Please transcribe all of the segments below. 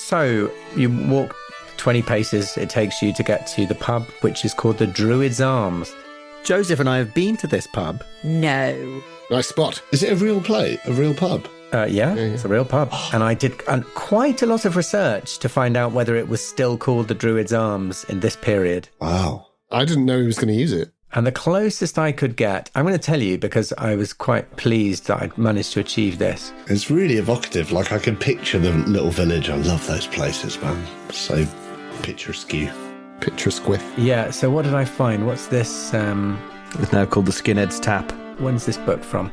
So you walk 20 paces, it takes you to get to the pub, which is called the Druid's Arms. Joseph and I have been to this pub. No. Nice spot. Is it a real pub? Yeah, it's a real pub. And I did quite a lot of research to find out whether it was still called the Druid's Arms in this period. Wow. I didn't know he was going to use it. And the closest I could get, I'm going to tell you because I was quite pleased that I'd managed to achieve this. It's really evocative. Like, I can picture the little village. I love those places, man. So picturesque. Picturesque. Yeah, so what did I find? What's this? It's now called the Skinhead's Tap. When's this book from?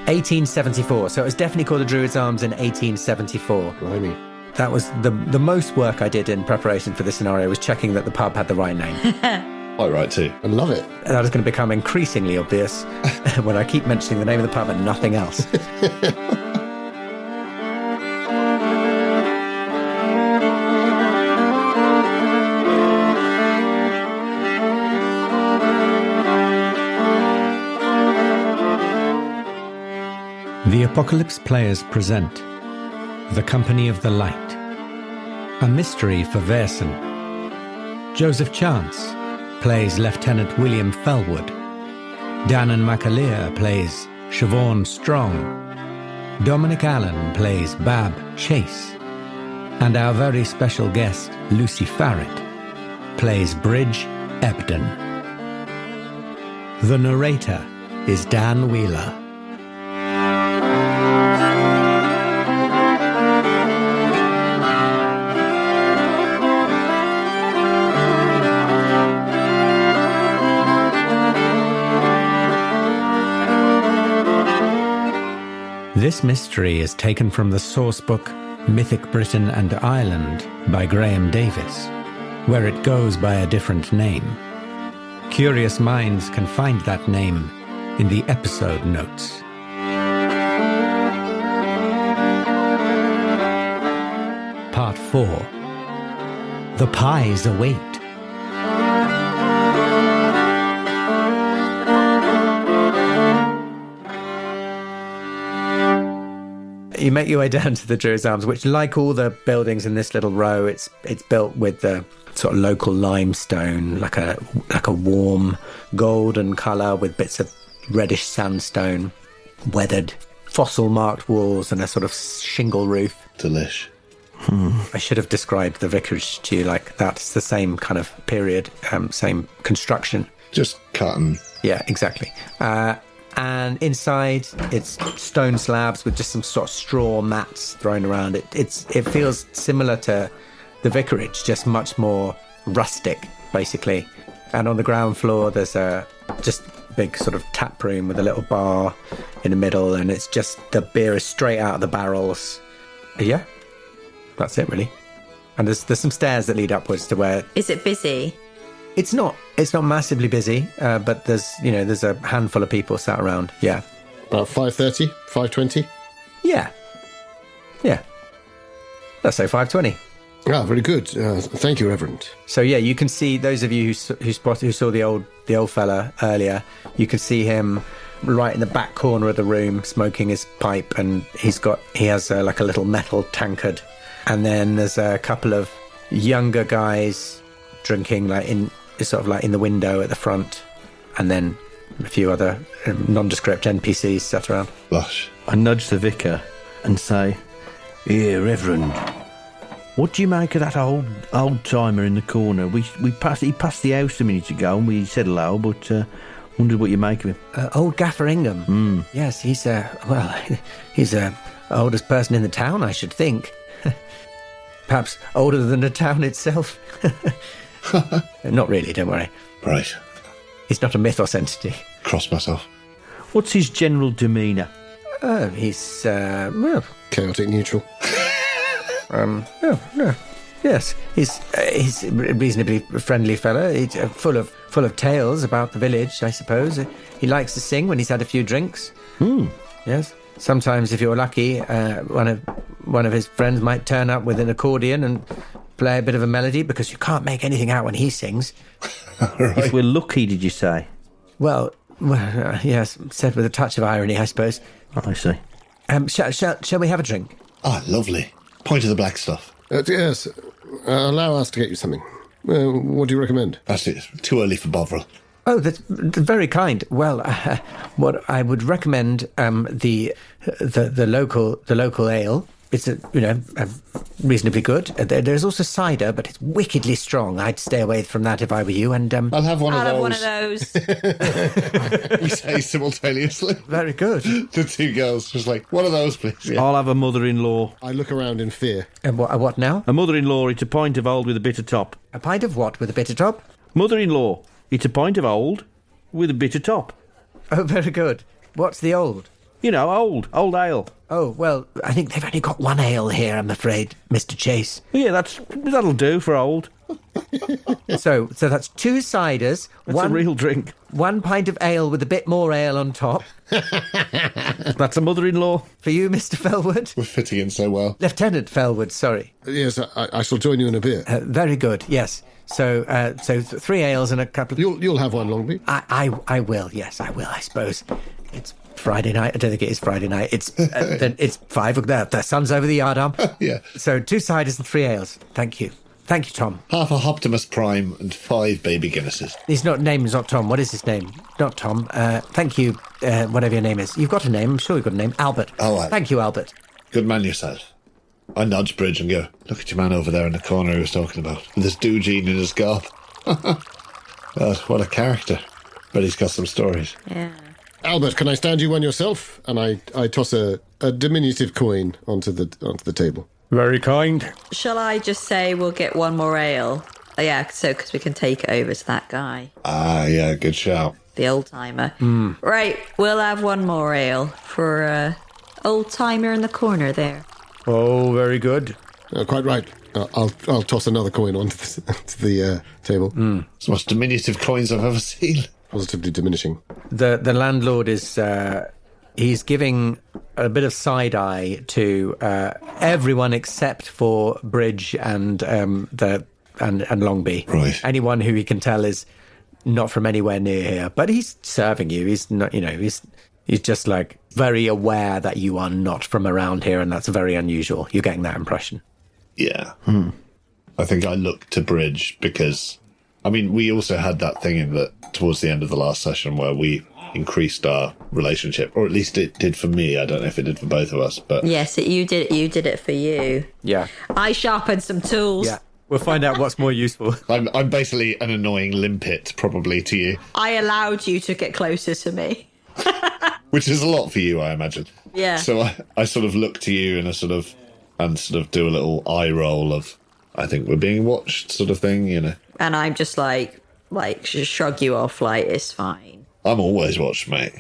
1874. So it was definitely called the Druid's Arms in 1874. Blimey. That was the most work I did in preparation for this scenario, was checking that the pub had the right name. I right too. I love it. That is going to become increasingly obvious when I keep mentioning the name of the pub and nothing else. The Apocalypse Players present The Company of the Light, a mystery for Vaesen. Joseph Chance plays Lieutenant William Fellwood. Danann McAleer plays Siobhan Strong. Dominic Allen plays Bab Chase. And our very special guest, Lucy Farrett, plays Bridge Ebden. The narrator is Dan Wheeler. This mystery is taken from the source book Mythic Britain and Ireland by Graeme Davis, where it goes by a different name. Curious minds can find that name in the episode notes. Part 4. The Pies Await. You make your way down to the Druid's Arms, which, like all the buildings in this little row, it's built with the sort of local limestone, like a warm golden colour with bits of reddish sandstone, weathered, fossil-marked walls, and a sort of shingle roof. Delish. I should have described the vicarage to you like that. It's the same kind of period, same construction. Just cotton. Yeah, exactly. And inside, it's stone slabs with just some sort of straw mats thrown around. It feels similar to the vicarage, just much more rustic, basically. And on the ground floor, there's a just big sort of tap room with a little bar in the middle, and it's just the beer is straight out of the barrels. Yeah, that's it really. And there's some stairs that lead upwards to where. Is it busy? It's not massively busy, but there's a handful of people sat around. Yeah. About 5:30, 5:20? Yeah. Let's say 5:20. Ah, very good. Thank you, Reverend. So yeah, you can see those of you who saw the old fella earlier. You can see him right in the back corner of the room, smoking his pipe, and he has like a little metal tankard. And then there's a couple of younger guys drinking in the window at the front, and then a few other nondescript NPCs sat around. Lush. I nudge the vicar and say, "Here, Reverend, what do you make of that old timer in the corner? He passed the house a minute ago and we said hello, but wondered what you make of him." Old Gaffer Ingham. Yes, he's the oldest person in the town, I should think. Perhaps older than the town itself. Not really, don't worry. Right. He's not a mythos entity. Cross myself. What's his general demeanour? He's, Chaotic neutral. yes. He's a reasonably friendly fella. He's full of tales about the village, I suppose. He likes to sing when he's had a few drinks. Yes. Sometimes, if you're lucky, one of his friends might turn up with an accordion and play a bit of a melody, because you can't make anything out when he sings. Right. If we're lucky, did you say? Well, yes, said with a touch of irony, I suppose. I see. Shall we have a drink? Ah, lovely. Point of the black stuff. Yes, allow us to get you something. What do you recommend? Actually, it's too early for Bovril. Oh, that's very kind. Well, what I would recommend the local ale. It's reasonably good. There's also cider, but it's wickedly strong. I'd stay away from that if I were you. And I'll have one I'll of have those. one of those. We say simultaneously. very good. The two girls just like, one of those, please. Yeah. I'll have a mother-in-law. I look around in fear. And what now? A mother-in-law, it's a pint of old with a bitter top. A pint of what with a bitter top? Mother-in-law, it's a pint of old with a bitter top. Oh, very good. What's the old? You know, old ale. Oh, well, I think they've only got one ale here, I'm afraid, Mr. Chase. Yeah, that'll do for old. So that's 2 ciders, That's a real drink. 1 pint of ale with a bit more ale on top. That's a mother-in-law. For you, Mr. Fellwood. We're fitting in so well. Lieutenant Fellwood, sorry. Yes, I shall join you in a bit. Very good, yes. So 3 ales and a couple of... You'll have one, Longby? I will, yes, I will, I suppose. It's Friday night. I don't think it is Friday night. It's it's 5 o'clock. The sun's over the yardarm. Yeah. So 2 ciders and 3 ales. Thank you, Tom. Half a Optimus Prime and 5 baby Guinnesses. His name's not Tom. What is his name? Not Tom. Thank you, whatever your name is. You've got a name. I'm sure you've got a name. Albert. Oh, Albert. Thank you, Albert. Good man yourself. I nudge Bridge and go, look at your man over there in the corner he was talking about. With this Dugene in his gob. God, what a character. But he's got some stories. Yeah. Albert, can I stand you one yourself? And I toss a diminutive coin onto the table. Very kind. Shall I just say we'll get one more ale? Oh, yeah, so because we can take it over to that guy, Ah, yeah, good shout. the old timer. Right, we'll have one more ale for old timer in the corner there. Oh, very good. Quite right. I'll toss another coin onto the table. It's the most diminutive coins I've ever seen. Positively diminishing. The landlord is he's giving a bit of side eye to everyone except for Bridge and Longby. Right. Anyone who he can tell is not from anywhere near here, but he's serving you. He's not, he's just like very aware that you are not from around here, and that's very unusual. You're getting that impression. Yeah. I think I look to Bridge because, I mean, we also had that thing towards the end of the last session where we increased our relationship, or at least it did for me. I don't know if it did for both of us, but Yes, you did it for you. Yeah. I sharpened some tools. Yeah. We'll find out what's more useful. I'm basically an annoying limpet, probably to you, I allowed you to get closer to me. which is a lot for you, I imagine. Yeah. So I sort of look to you and sort of do a little eye roll of, I think we're being watched, sort of thing, And I'm just like just shrug you off, like, it's fine. I'm always watched, mate.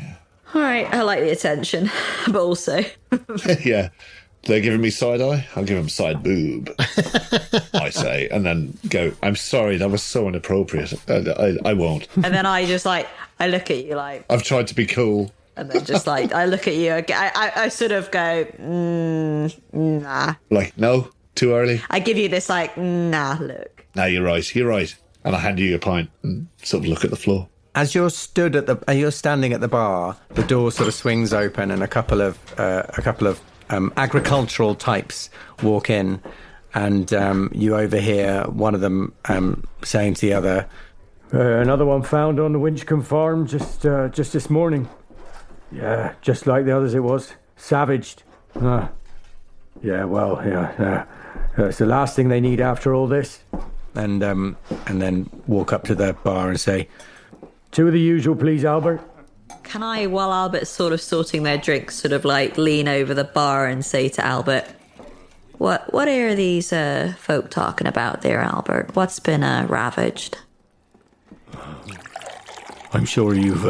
All right, I like the attention, but also... Yeah. They're giving me side eye, I'll give them side boob, I say, and then go, I'm sorry, that was so inappropriate. I won't. And then I just I look at you like... I've tried to be cool. And then just I look at you, I sort of go, nah. Like, no, too early. I give you this nah look. No, you're right. And I hand you a pint and sort of look at the floor. As you're standing at the bar, the door sort of swings open, and a couple of agricultural types walk in, and you overhear one of them saying to the other, "Another one found on the Winchcombe farm just this morning. Yeah, just like the others, it was savaged. Yeah, well, yeah, it's the last thing they need after all this." And then walk up to the bar and say, "2 of the usual, please, Albert." Can I, while Albert's sort of sorting their drinks, sort of lean over the bar and say to Albert, What are these folk talking about there, Albert? What's been ravaged? I'm sure you've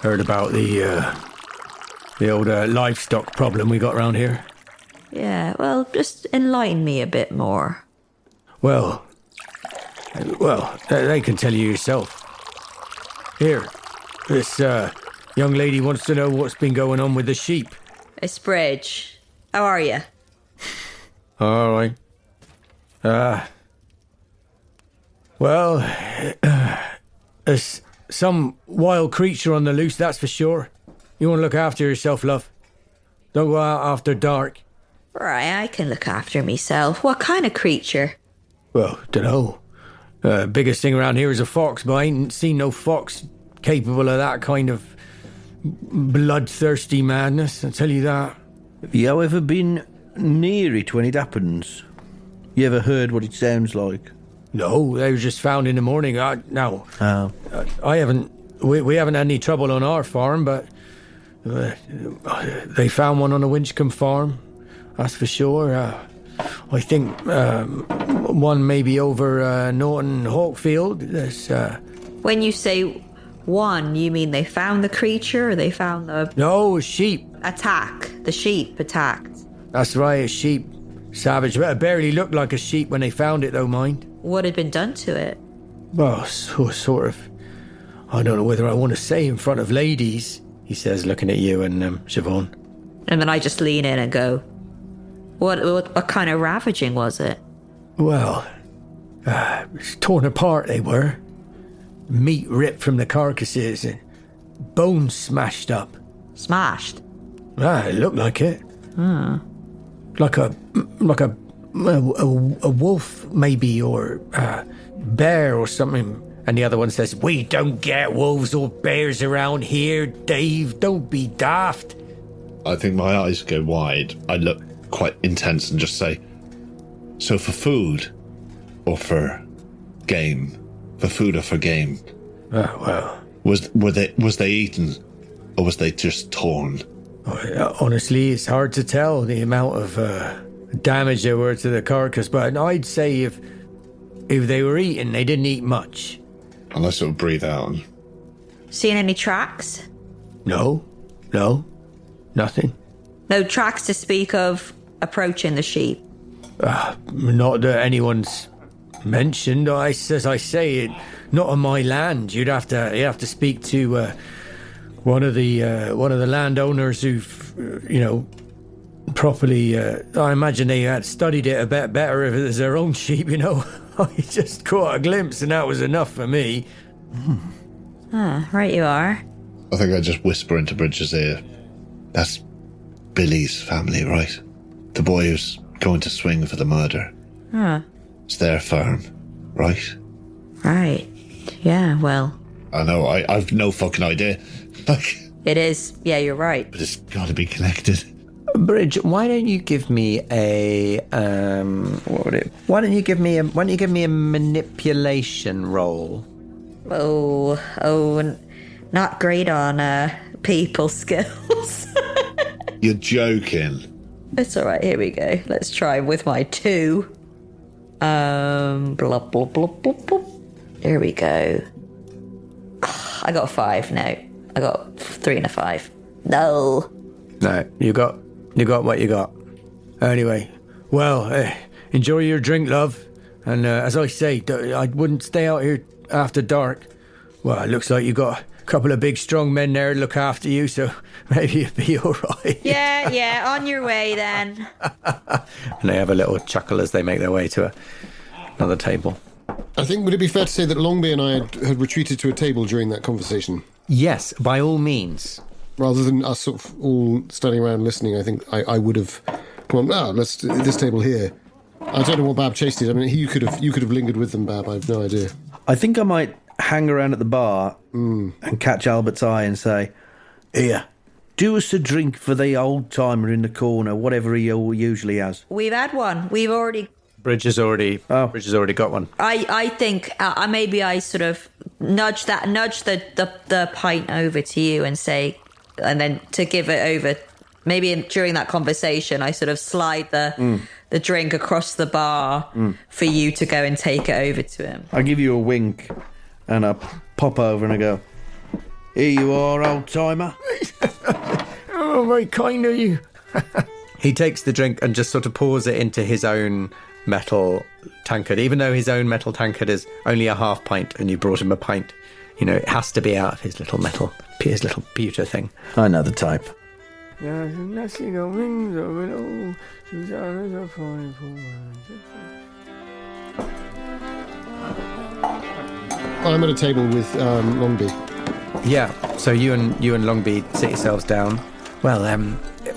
heard about the old livestock problem we got around here. Yeah, well, just enlighten me a bit more. Well, they can tell you yourself. Here, this young lady wants to know what's been going on with the sheep. It's Bridge. How are you? All right. Well, there's some wild creature on the loose, that's for sure. You want to look after yourself, love. Don't go out after dark. Right, I can look after myself. What kind of creature? Well, dunno. Biggest thing around here is a fox, but I ain't seen no fox capable of that kind of bloodthirsty madness, I'll tell you that. Have you ever been near it when it happens? You ever heard what it sounds like? No, they were just found in the morning. I haven't. We haven't had any trouble on our farm, but they found one on the Winchcombe farm. That's for sure. I think one maybe over Norton Hawkfield. When you say one, you mean they found the creature or they found the... No, a sheep. Attack. The sheep attacked. That's right, a sheep. Savage. It barely looked like a sheep when they found it, though, mind. What had been done to it? Well, sort of. I don't know whether I want to say in front of ladies, he says, looking at you and Siobhan. And then I just lean in and go, what kind of ravaging was it? Well, torn apart they were. Meat ripped from the carcasses and bones smashed up. Smashed? It looked like it. Like a wolf, maybe, or a bear or something. And the other one says, "We don't get wolves or bears around here, Dave. Don't be daft." I think my eyes go wide. I look quite intense and just say, "So for food or for game? For food or for game?" Well. Was they eaten or was they just torn? Honestly, it's hard to tell the amount of damage there were to the carcass, but I'd say if they were eaten, they didn't eat much. And I sort of breathe out. Seen any tracks? No, nothing. No tracks to speak of approaching the sheep? Not that anyone's mentioned. As I say, not on my land. You'd have to speak to one of the landowners who've, properly. I imagine they had studied it a bit better if it was their own sheep. I just caught a glimpse and that was enough for me. Right you are. I think I just whisper into Bridget's ear. That's Billy's family, right? The boy who's going to swing for the murder. It's their farm, right? Right. Yeah, well. I know, I've no fucking idea. It is. Yeah, you're right. But it's got to be connected. Bridget, why don't you give me a Why don't you give me a manipulation roll? Oh, not great on people skills. You're joking. It's all right. Here we go. Let's try with my 2. Blah blah blah blah blah. Here we go. I got 5 now. I got 3 and a 5. No, You got what you got. Anyway, well, enjoy your drink, love. And as I say, I wouldn't stay out here after dark. Well, it looks like you got a couple of big, strong men there to look after you, so maybe you'll be all right. Yeah, on your way then. And they have a little chuckle as they make their way to another table. I think, would it be fair to say that Longby and I had retreated to a table during that conversation? Yes, by all means. Rather than us sort of all standing around listening, I think I would have come on, let's do this table here. I don't know what Bab Chase did. I mean, you could have lingered with them, Bab. I have no idea. I think I might hang around at the bar and catch Albert's eye and say, "Here, do us a drink for the old-timer in the corner, whatever he usually has." We've had one. We've already... Bridge has already got one. I think maybe I sort of nudge the pint over to you and say, and then to give it over, maybe during that conversation, I sort of slide the drink across the bar for you to go and take it over to him. I give you a wink and I pop over and I go, "Here you are, old-timer." Oh, very kind of you. He takes the drink and just sort of pours it into his own metal tankard, even though his own metal tankard is only a half pint and you brought him a pint. It has to be out of his little pewter thing. I know the type. I'm at a table with Longby. Yeah, so you and Longby sit yourselves down. Well,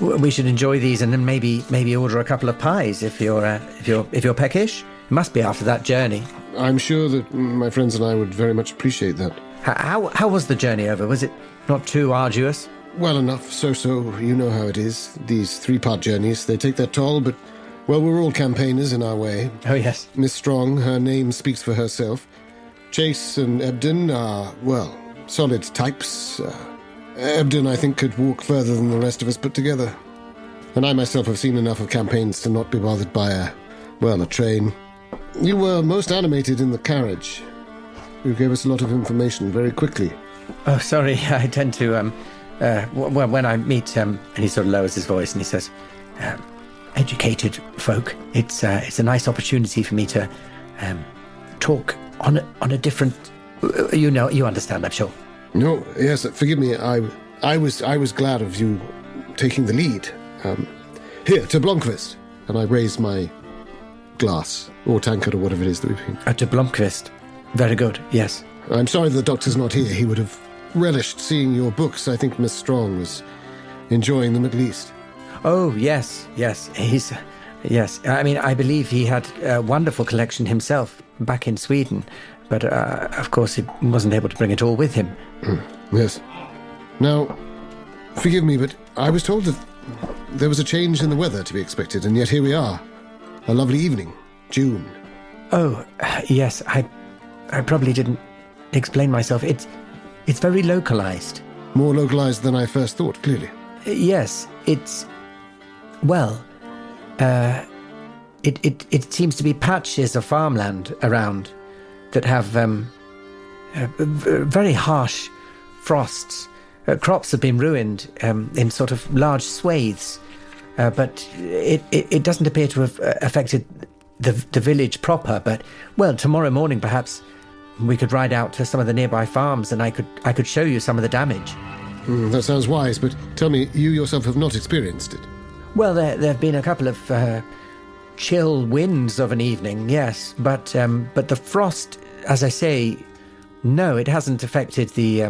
we should enjoy these and then maybe order a couple of pies if you're peckish. It must be after that journey. I'm sure that my friends and I would very much appreciate that. How was the journey over? Was it not too arduous? Well enough, so. You know how it is. These 3-part journeys, they take their toll, but, well, we're all campaigners in our way. Oh, yes. Miss Strong, her name speaks for herself. Chase and Ebden are, well, solid types. Ebden, I think, could walk further than the rest of us put together. And I myself have seen enough of campaigns to not be bothered by a train. You were most animated in the carriage. You gave us a lot of information very quickly. Oh, sorry, I tend to, when I meet, and he sort of lowers his voice and he says, educated folk, it's a nice opportunity for me to talk on a different, you understand, I'm sure. No, yes, forgive me, I was glad of you taking the lead. Here, to Blomqvist. And I raise my glass, or tankard, or whatever it is that we've been. To Blomqvist. Very good, yes. I'm sorry the doctor's not here. He would have relished seeing your books. I think Miss Strong was enjoying them at least. Oh, yes. Yes. I mean, I believe he had a wonderful collection himself back in Sweden, but of course he wasn't able to bring it all with him. Yes. Now, forgive me, but I was told that there was a change in the weather to be expected, and yet here we are. A lovely evening. June. Oh, yes, I probably didn't explain myself. It's very localized. More localized than I first thought, clearly. Yes, it's... Well, it seems to be patches of farmland around that have very harsh frosts. Crops have been ruined in sort of large swathes, but it doesn't appear to have affected the village proper. But, well, tomorrow morning perhaps we could ride out to some of the nearby farms and I could show you some of the damage. That sounds wise, but tell me, you yourself have not experienced it? Well, there have been a couple of chill winds of an evening, yes, but the frost, as I say, no, it hasn't affected the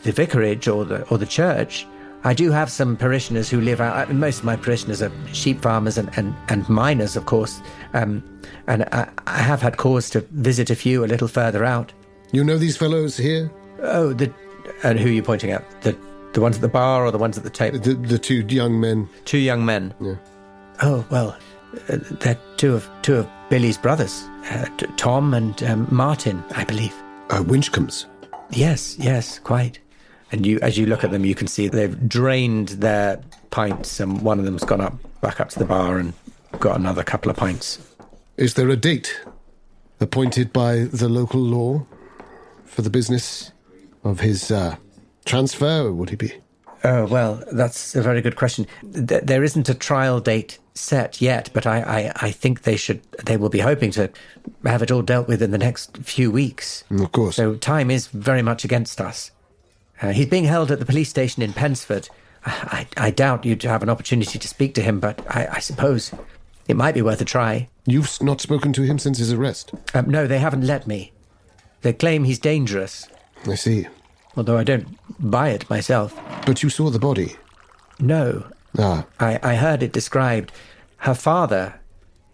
vicarage or the church. I do have some parishioners who live out. Most of my parishioners are sheep farmers and miners, of course, and I have had cause to visit a few a little further out. You know these fellows here? Oh, and who are you pointing at? The ones at the bar or the ones at the table? The 2 young men. 2 young men. Yeah. Oh, well, they're two of Billy's brothers, Tom and Martin, I believe. Winchcombes. Yes, quite. And as you look at them, you can see they've drained their pints, and one of them's gone back up to the bar and got another couple of pints. Is there a date appointed by the local law for the business of his transfer, or would he be? Oh, well, that's a very good question. There isn't a trial date set yet, but I think they will be hoping to have it all dealt with in the next few weeks. Of course. So time is very much against us. He's being held at the police station in Pensford. I doubt you'd have an opportunity to speak to him, but I suppose it might be worth a try. You've not spoken to him since his arrest? No, they haven't let me. They claim he's dangerous. I see. Although I don't buy it myself. But you saw the body? No. Ah. I heard it described. Her father,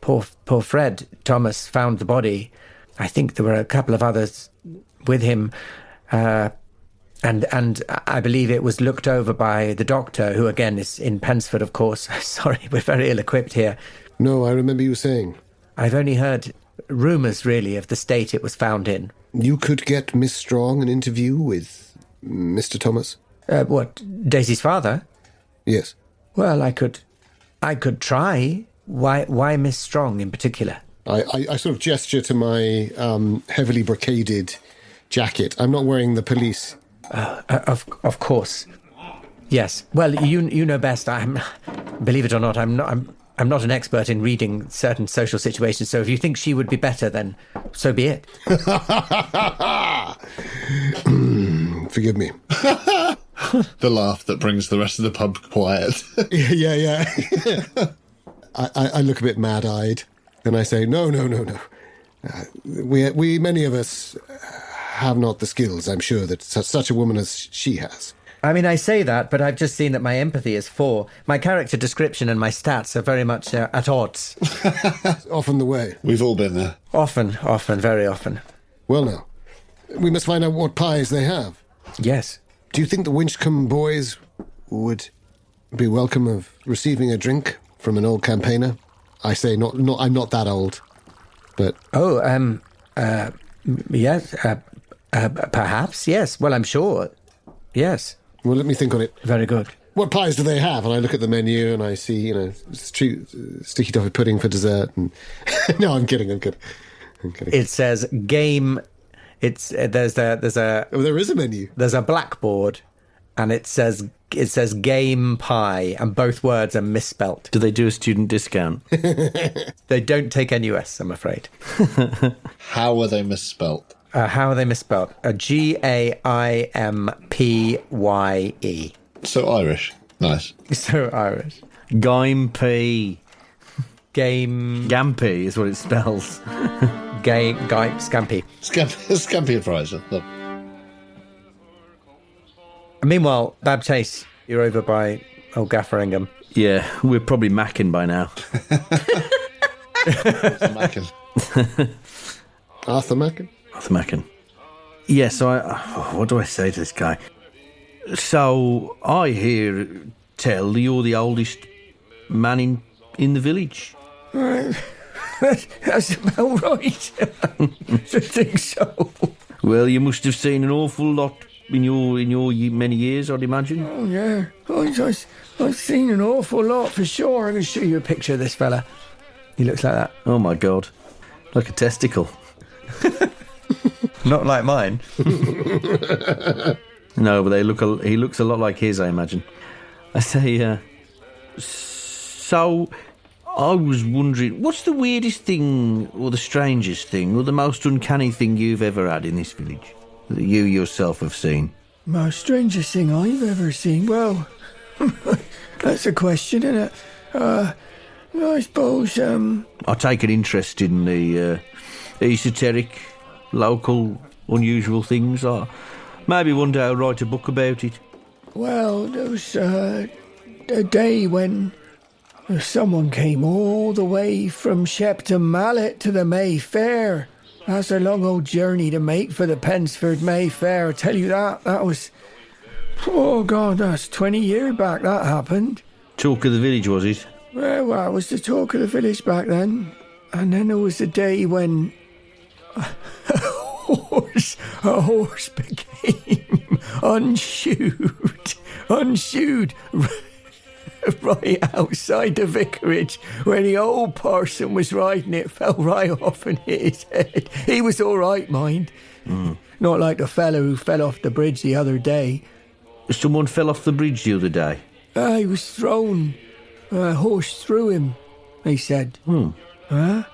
poor Fred Thomas, found the body. I think there were a couple of others with him. And I believe it was looked over by the doctor, who again is in Pensford, of course. Sorry, we're very ill-equipped here. No, I remember you saying. I've only heard rumours, really, of the state it was found in. You could get Miss Strong an interview with Mr. Thomas? What, Daisy's father? Yes. Well, I could try. Why Miss Strong in particular? I sort of gesture to my heavily brocaded jacket. I'm not wearing the police. Of course. Yes. Well, you know best. Believe it or not, I'm not an expert in reading certain social situations. So if you think she would be better, then so be it. Forgive me. The laugh that brings the rest of the pub quiet. Yeah. I look a bit mad-eyed, and I say, no. We many of us have not the skills, I'm sure, that such a woman as she has. I mean, I say that, but I've just seen that my empathy is 4. My character description and my stats are very much at odds. Often the way. We've all been there. Often, very often. Well, now, we must find out what pies they have. Yes. Do you think the Winchcombe boys would be welcome of receiving a drink from an old campaigner? I say not. I'm not that old, but... Oh, yes, perhaps, yes. Well, I'm sure. Yes. Well, let me think on it. Very good. What pies do they have? And I look at the menu and I see, sticky toffee pudding for dessert. And no, I'm kidding. It says game. There's a. Oh, there is a menu. There's a blackboard, and it says game pie, and both words are misspelt. Do they do a student discount? They don't take NUS, I'm afraid. How are they misspelt? How are they misspelled? Gaimpye. So Irish. Nice. So Irish. Gaimp. Game. Gampy is what it spells. Scampi. Scampi and fries. Meanwhile, Baptiste, you're over by old Gafferingham. Yeah, we're probably macking by now. Arthur Mackin? Arthur Mackin. Yeah, so what do I say to this guy? So I hear tell you're the oldest man in the village. That's about right. I think so. Well, you must have seen an awful lot in your many years, I'd imagine. Oh, yeah. I've seen an awful lot for sure. I'm going to show you a picture of this fella. He looks like that. Oh, my God. Like a testicle. Not like mine. No, but he looks a lot like his, I imagine. I say, so I was wondering, what's the weirdest thing, or the strangest thing, or the most uncanny thing you've ever had in this village that you yourself have seen? Most strangest thing I've ever seen? Well, that's a question, isn't it? I suppose, I take an interest in the esoteric, local, unusual things. Maybe one day I'll write a book about it. Well, there was a day when someone came all the way from Shepton Mallet to the Mayfair. That's a long old journey to make for the Pensford Mayfair. I tell you that was... Oh, God, that's 20 years back that happened. Talk of the village, was it? Well, it was the talk of the village back then. And then there was a day when a horse became unshoed right outside the vicarage where the old parson was riding it, fell right off and hit his head. He was all right, mind. Not like the fellow who fell off the bridge the other day. Someone fell off the bridge the other day? He was thrown. A horse threw him, they said. Yeah.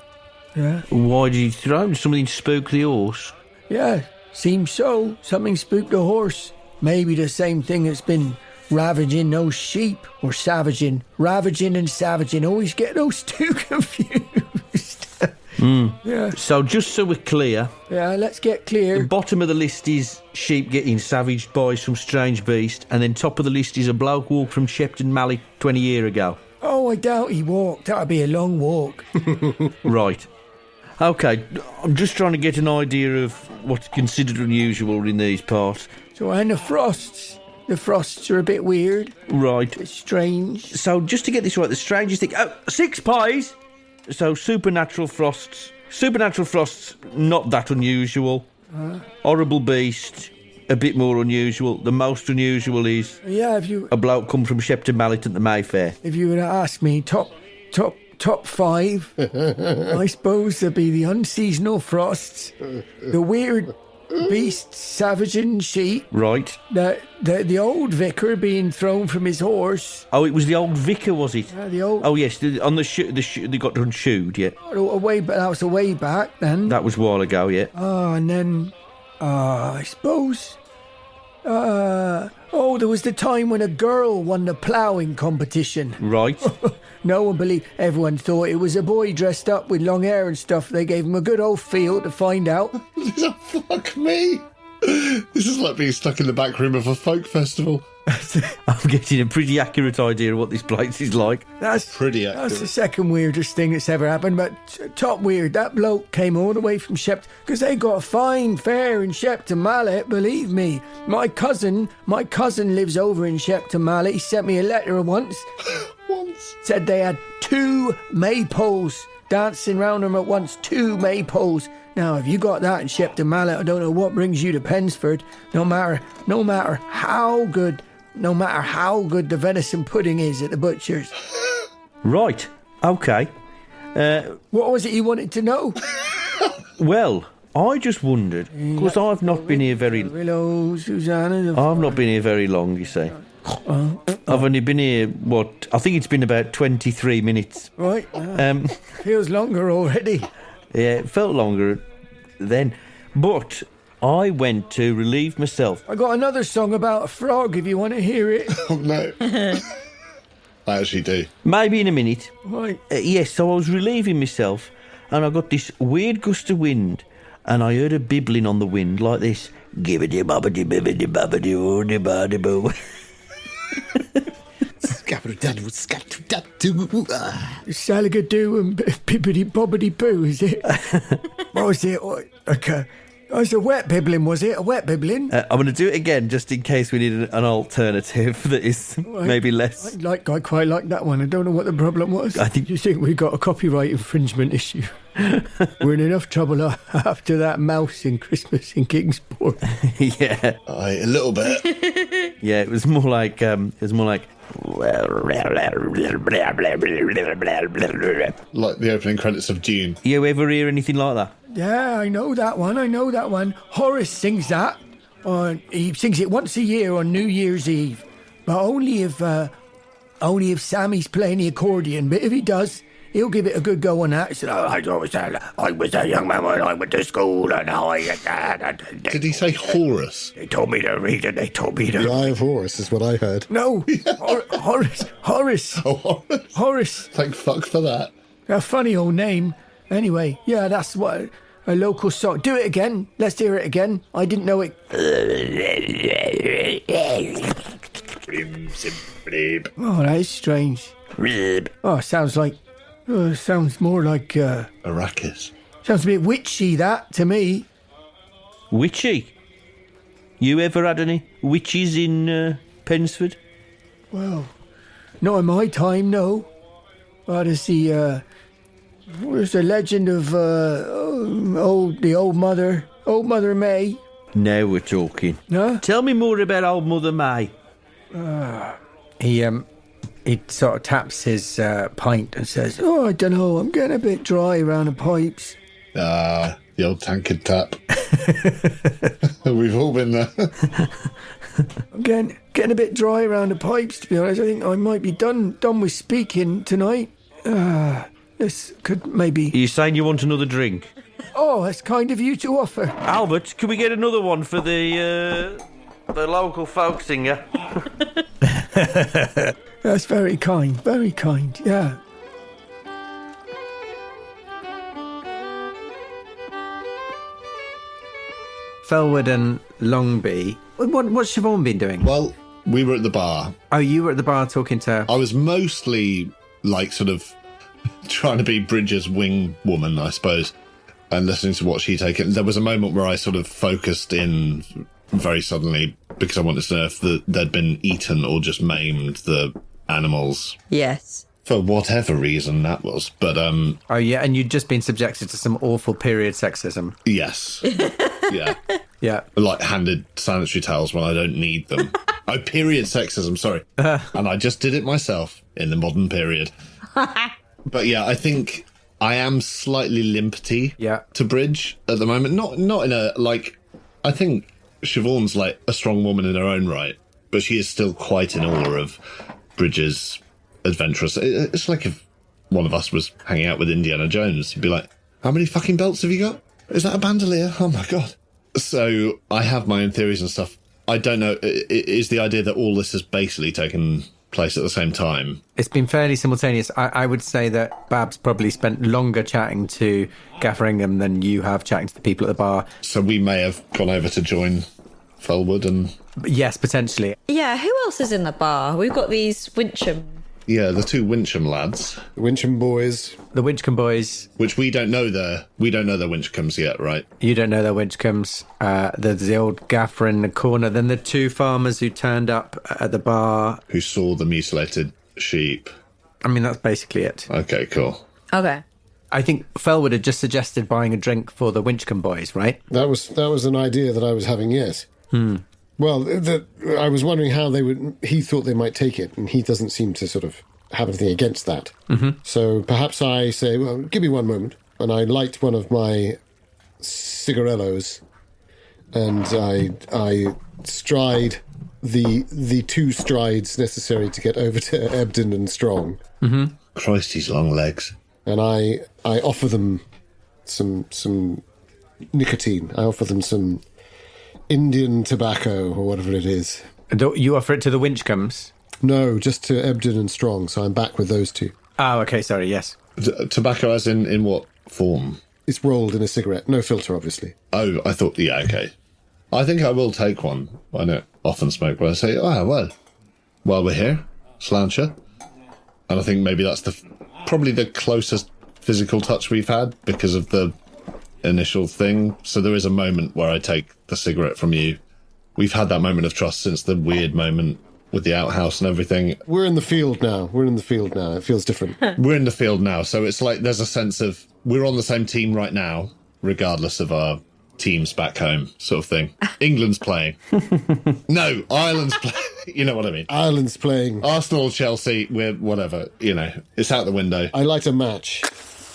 Why did he throw him? Something spooked the horse? Yeah, seems so. Something spooked the horse. Maybe the same thing that's been ravaging those sheep, or savaging. Ravaging and savaging. Always get those two confused. Yeah. So just so we're clear... Yeah, let's get clear. The bottom of the list is sheep getting savaged by some strange beast, and then top of the list is a bloke walked from Shepton Mallet 20 years ago. Oh, I doubt he walked. That'd be a long walk. Right. OK, I'm just trying to get an idea of what's considered unusual in these parts. So, and the frosts. The frosts are a bit weird. Right. It's strange. So, just to get this right, the strangest thing... 6 pies! So, supernatural frosts. Supernatural frosts, not that unusual. Horrible beast, a bit more unusual. The most unusual is... Yeah, if you... A bloke come from Shepton Mallet at the Mayfair. If you were to ask me, top 5, I suppose there'd be the unseasonal frosts, the weird beasts savaging sheep. Right. The old vicar being thrown from his horse. Oh, it was the old vicar, was it? The old... Oh, yes, on they got unshoed, yeah. That was a way back then. That was a while ago, yeah. Oh, and then, I suppose... there was the time when a girl won the ploughing competition. Right. No one believed. Everyone thought it was a boy dressed up with long hair and stuff. They gave him a good old feel to find out. Fuck me. This is like being stuck in the back room of a folk festival. I'm getting a pretty accurate idea of what this place is like. That's Pretty accurate. That's the second weirdest thing that's ever happened. But top weird, that bloke came all the way from Shepton because they got a fine fair in Shepton Mallet. Believe me, my cousin lives over in Shepton Mallet. He sent me a letter once. Said they had 2 maypoles dancing round them at once. 2 maypoles. Now, if you got that in Shepton Mallet, I don't know what brings you to Pensford. No matter how good the venison pudding is at the butcher's. Right, okay. What was it you wanted to know? Well, I just wondered, because I've not been here very... Hello, Susanna. I've not been here very long, you see. I've only been here, I think it's been about 23 minutes. Right. Feels longer already. Yeah, it felt longer then. But I went to relieve myself. I got another song about a frog if you want to hear it. Oh, no. I actually do. Maybe in a minute. Right. Yes, so I was relieving myself, and I got this weird gust of wind, and I heard a bibbling on the wind like this. Gibbity bobbity bibbity bobbity woody body boo. Salagadoo and bibbity bobbity boo, is it? What was it? Okay. Oh, it's a wet bibbling, was it? A wet bibbling? I'm going to do it again just in case we need an alternative that is maybe less. I quite like that one. I don't know what the problem was. I think you think we got a copyright infringement issue. We're in enough trouble after that mouse in Christmas in Kingsport. Yeah. A little bit. Yeah, it was more like like the opening credits of Dune. You ever hear anything like that? Yeah, I know that one. Horace sings that. He sings it once a year on New Year's Eve, but only if Sammy's playing the accordion. But if he does, he'll give it a good go on that. He said, I was a young man when I went to school, and Did he say Horus? They told me to read it. They told me to. The Eye of Horus is what I heard. No, Horace. Oh, Horus. Horace. Thank fuck for that. A funny old name. Anyway, yeah, that's what a local song. Do it again. Let's hear it again. I didn't know it. Oh, that is strange. Oh, sounds more like Arrakis. sounds a bit witchy, that to me. Witchy? You ever had any witches in Pensford? Well, not in my time, no. But it's there's the legend of the old mother May. Now we're talking. Huh? Tell me more about old Mother May. He sort of taps his pint and says, Oh, I don't know. I'm getting a bit dry around the pipes. The old tankard tap. We've all been there. I'm getting a bit dry around the pipes, to be honest. I think I might be done with speaking tonight. This could maybe... Are you saying you want another drink? Oh, that's kind of you to offer. Albert, can we get another one for the local folk singer? That's very kind, yeah. Fellwood and Longby. What's Siobhan been doing? Well, we were at the bar. Oh, you were at the bar talking to... I was mostly, sort of trying to be Bridget's wing woman, I suppose, and listening to what she'd taken. There was a moment where I sort of focused in very suddenly because I wanted to know if they'd been eaten or just maimed, the animals. Yes. For whatever reason that was. But, Oh, yeah, and you'd just been subjected to some awful period sexism. yes. Yeah. Yeah. Handed sanitary towels when I don't need them. Oh, period sexism, sorry. And I just did it myself in the modern period. But yeah, I think I am slightly limpety to Bridge at the moment. Not in a, I think Siobhan's a strong woman in her own right, but she is still quite in awe of Bridge's adventurous. It's like if one of us was hanging out with Indiana Jones, he'd be like, how many fucking belts have you got? Is that a bandolier? Oh my God. So I have my own theories and stuff. I don't know. Is the idea that all this has basically taken place at the same time? It's been fairly simultaneous. I would say that Babs probably spent longer chatting to Gaffer Ingham than you have chatting to the people at the bar. So we may have gone over to join Fellwood and... Yes, potentially. Yeah, who else is in the bar? We've got these Wincham. Yeah, the two Wincham lads. The Wincham boys. The Winchcombe boys. Which we don't know their Winchcombes yet, right? You don't know their Winchcombes. There's the old gaffer in the corner. Then the two farmers who turned up at the bar. Who saw the mutilated sheep. I mean, that's basically it. Okay, cool. Okay. I think Fellwood had just suggested buying a drink for the Winchcombe boys, right? That was an idea that I was having, yes. Well, I was wondering how they would... He thought they might take it, and he doesn't seem to sort of have anything against that. So perhaps I say, well, give me one moment. And I light one of my cigarellos, and I stride the 2 strides necessary to get over to Ebden and Strong. Christ, he's long legs. And I offer them some nicotine. I offer them some Indian tobacco or whatever it is. And don't you offer it to the Winchcombes? No, just to Ebden and Strong, so I'm back with those two. Oh, okay, sorry, yes. Tobacco as in what form? It's rolled in a cigarette. No filter, obviously. Oh, I thought, yeah, okay. I think I will take one. I don't often smoke, but I say, well, while we're here, slancher. And I think maybe that's probably the closest physical touch we've had because of the initial thing. So there is a moment where I take the cigarette from you. We've had that moment of trust since the weird moment with the outhouse and everything. We're in the field now. It feels different. We're in the field now. So it's like there's a sense of we're on the same team right now, regardless of our teams back home sort of thing. England's playing. No, Ireland's playing. You know what I mean? Ireland's playing. Arsenal, Chelsea, we're whatever. You know, it's out the window. I light a match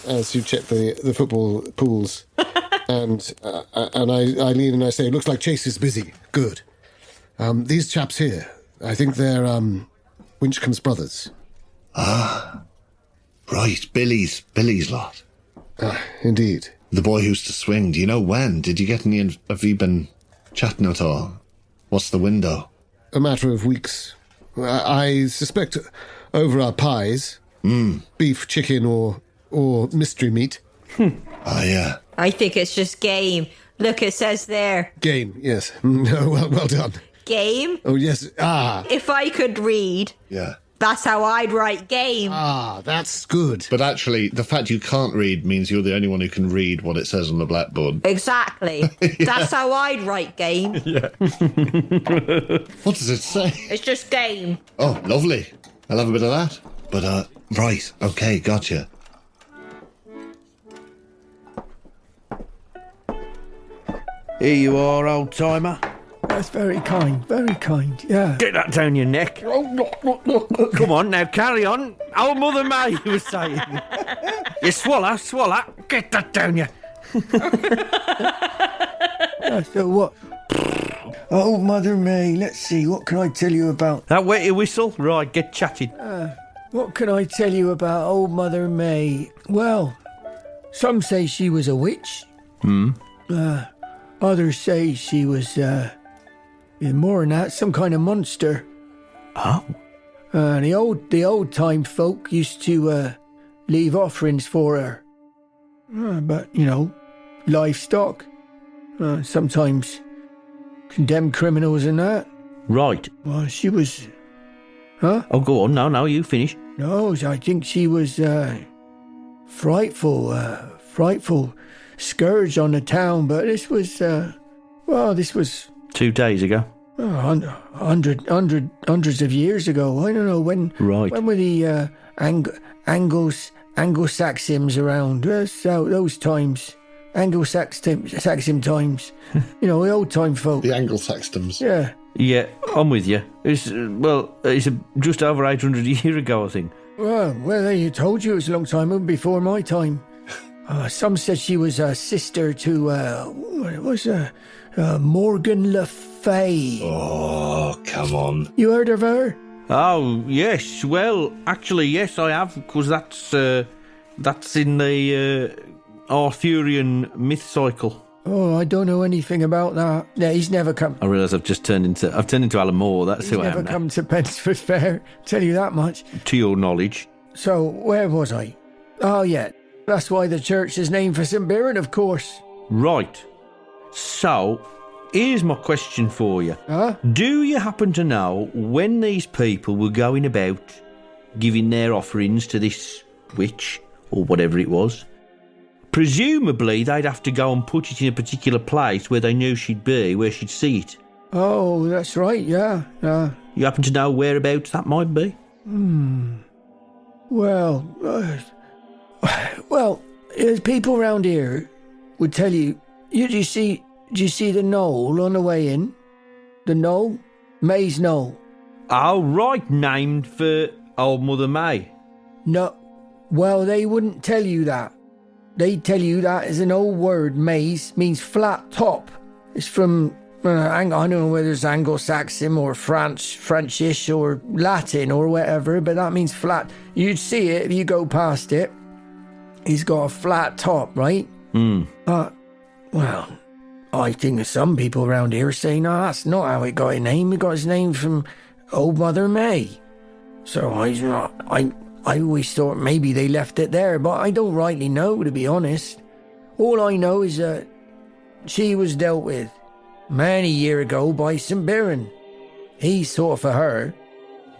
as you check the football pools. and I lean and I say, looks like Chase is busy. Good. These chaps here, I think they're Winchcomb's brothers. Ah, right. Billy's lot. Indeed. The boy who's to swing. Do you know when? Did you get any? Have you been chatting at all? What's the window? A matter of weeks. I suspect over our pies, beef, chicken, or mystery meat. Ah, yeah. I think it's just game. Look, it says there. Game, yes. No, well done. Game? Oh, yes. If I could read, Yeah. that's how I'd write game. That's good. But actually, the fact you can't read means you're the only one who can read what it says on the blackboard. Exactly. That's how I'd write game. Yeah. What does it say? It's just game. Oh, lovely. I'll have a bit of that. But, right. Okay, gotcha. Here you are, old-timer. That's very kind, yeah. Get that down your neck. Come on, now carry on. Old Mother May, you were saying. You swallow. Get that down you. So what? Oh, Mother May, let's see, what can I tell you about... That wet your whistle? Right, get chatting. What can I tell you about old Mother May? Well, some say she was a witch. Others say she was, more than that, some kind of monster. Oh? The old time folk used to leave offerings for her. But, livestock. Sometimes condemned criminals and that. Right. Well, she was... Huh? Oh, go on. No, you finish. No, I think she was frightful scourge on the town, but this was 2 days ago. Hundreds of years ago. I don't know when. Right. When were the Anglo-Saxons around? Those times, Anglo-Saxon times. The old time folk. The Anglo-Saxons. Yeah. Yeah, I'm with you. It's just over 800 years ago, I think. Well, they told you it was a long time before my time. Some said she was a sister to, Morgan Le Fay. Oh, come on. You heard of her? Oh, yes. Well, actually, yes, I have, because that's in the Arthurian myth cycle. Oh, I don't know anything about that. Yeah, he's never come. I realise I've turned into Alan Moore. That's who I am He's never now. come to Pensford Fair. Tell you that much. To your knowledge. So, where was I? Oh, yeah. That's why the church is named for St. Biron, of course. Right. So, here's my question for you. Do you happen to know when these people were going about giving their offerings to this witch, or whatever it was? Presumably, they'd have to go and put it in a particular place where they knew she'd be, where she'd see it. Oh, that's right, yeah. You happen to know whereabouts that might be? Well, there's people around here would tell you, do you see the knoll on the way in? The knoll? May's knoll. Oh, right, named for old Mother May. No, well, they wouldn't tell you that. They'd tell you that is an old word. May's means flat top. It's from, I don't know whether it's Anglo-Saxon or Frenchish or Latin or whatever, but that means flat. You'd see it if you go past it. He's got a flat top, right? Well, I think some people around here say, no, that's not how it got his name. It got his name from old Mother May. So I always thought maybe they left it there, but I don't rightly know, to be honest. All I know is that she was dealt with many years ago by St. Biron. He sought for her.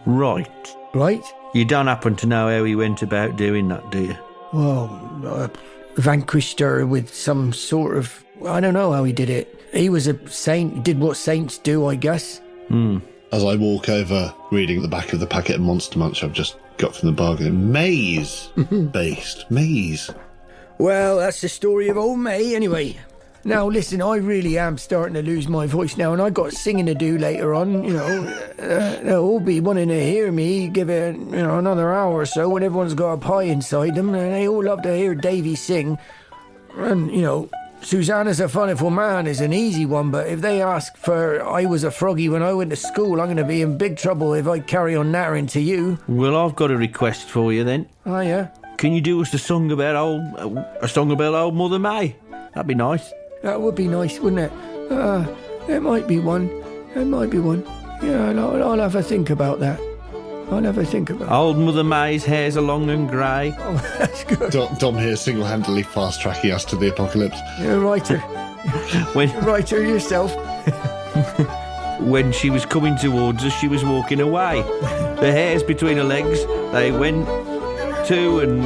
Right. Right? You don't happen to know how he went about doing that, do you? Well, vanquished her with some sort of... I don't know how he did it. He was a saint, did what saints do, I guess. As I walk over, reading the back of the packet of Monster Munch I've just got from the bargain. Maze-based. Maze. Well, that's the story of old May, anyway. Now, listen, I really am starting to lose my voice now, and I got singing to do later on, they'll all be wanting to hear me give it, another hour or so when everyone's got a pie inside them, and they all love to hear Davy sing. And, Susanna's a funnyful man is an easy one, but if they ask for I was a froggy when I went to school, I'm going to be in big trouble if I carry on nattering to you. Well, I've got a request for you then. Oh, yeah? Can you do us a song about old Mother May? That'd be nice. That would be nice, wouldn't it? There might be one. Yeah, I'll have a think about that. Old Mother May's hairs are long and grey. Oh, that's good. Dom here single-handedly fast-tracking us to the apocalypse. You're a writer. When, You're a writer yourself. when she was coming towards us, she was walking away. The hairs between her legs, they went to and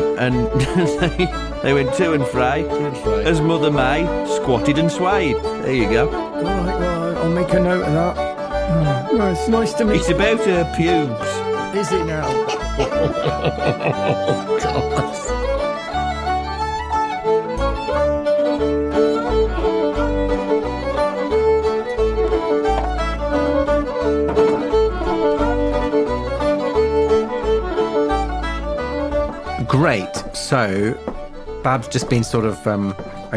they went to and fro as Mother May squatted and swayed. There you go. All right, well, I'll make a note of that. Well, it's nice to meet It's about her pubes. Is it now? Great. So, Bab's just been sort of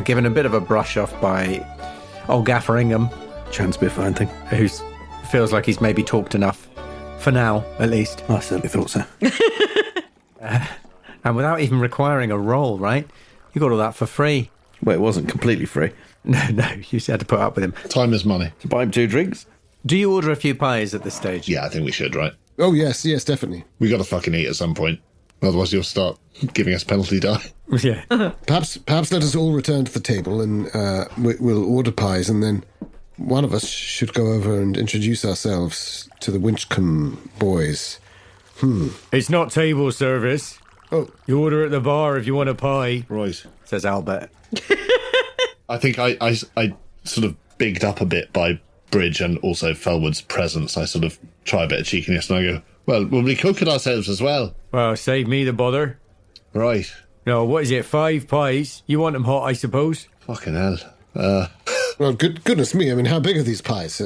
given a bit of a brush off by old Gaffer Ingham. Chance be a fine thing. Who feels like he's maybe talked enough. For now, at least. I certainly thought so. And without even requiring a roll, right? You got all that for free. Well, it wasn't completely free. No, you had to put up with him. Time is money. To buy him 2 drinks. Do you order a few pies at this stage? Yeah, I think we should, right? Oh, yes, definitely. We got to fucking eat at some point. Otherwise you'll start giving us penalty die. Yeah. Perhaps let us all return to the table and we'll order pies, and then one of us should go over and introduce ourselves to the Winchcombe boys. It's not table service. Oh. You order at the bar if you want a pie. Right. Says Albert. I think I sort of bigged up a bit by Bridge and also Fellwood's presence. I sort of try a bit of cheekiness and I go, well, will we cook it ourselves as well? Well, save me the bother. Right. No, what is it, 5 pies? You want them hot, I suppose? Fucking hell. Well, goodness me, I mean, how big are these pies?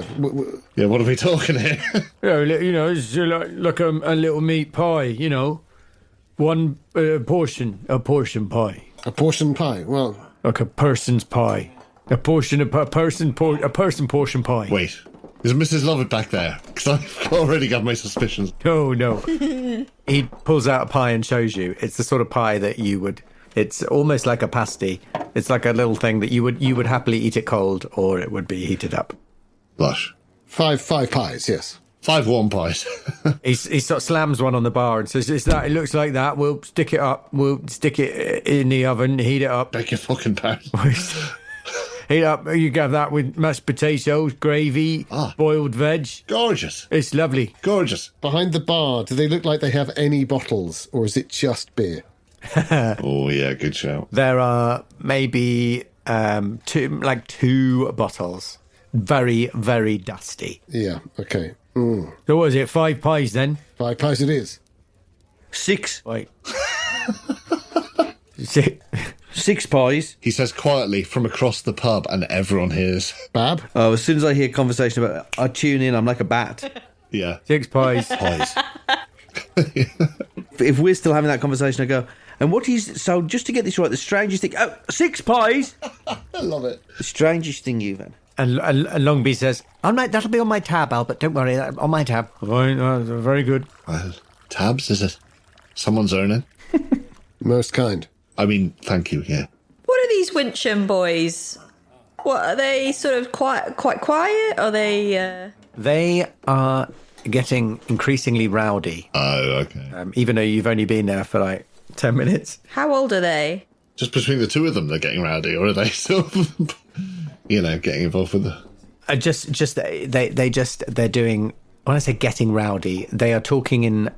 Yeah, what are we talking here? It's like a little meat pie, One portion pie. A portion pie? Well... Like a person's pie. A person portion pie. Wait, is Mrs. Lovett back there? Because I've already got my suspicions. Oh, no. He pulls out a pie and shows you. It's the sort of pie that you would... It's almost like a pasty. It's like a little thing that you would happily eat it cold, or it would be heated up. Lush. 5 pies, yes. 5 warm pies. He sort of slams one on the bar and says, "It's that. It looks like that. We'll stick it up. We'll stick it in the oven, heat it up." Beg your fucking pardon. Eat up. You can have that with mashed potatoes, gravy, boiled veg. Gorgeous. It's lovely. Gorgeous. Behind the bar, do they look like they have any bottles, or is it just beer? Oh, yeah, good shout. There are maybe two bottles. Very, very dusty. Yeah, okay. So what was it, 5 pies then? 5 pies it is. 6. Wait. 6. 6 pies. He says quietly from across the pub, and everyone hears. Bab? Oh, as soon as I hear conversation about it, I tune in. I'm like a bat. Yeah. 6 pies. Pies. If we're still having that conversation, I go, and what is... So, just to get this right, the strangest thing... Oh, 6 pies! I love it. The strangest thing you've had. And Longby says, that'll be on my tab, Albert. Don't worry, on my tab. Right, very good. Well, tabs, is it? Someone's earning. Most kind. I mean, thank you, yeah. What are these Wincham boys? What, are they sort of quite quiet? Are they... They are getting increasingly rowdy, Oh, okay. even though you've only been there for like 10 minutes. How old are they? Just between the two of them, they're getting rowdy, or are they still, getting involved with They're doing, when I say getting rowdy, they are talking in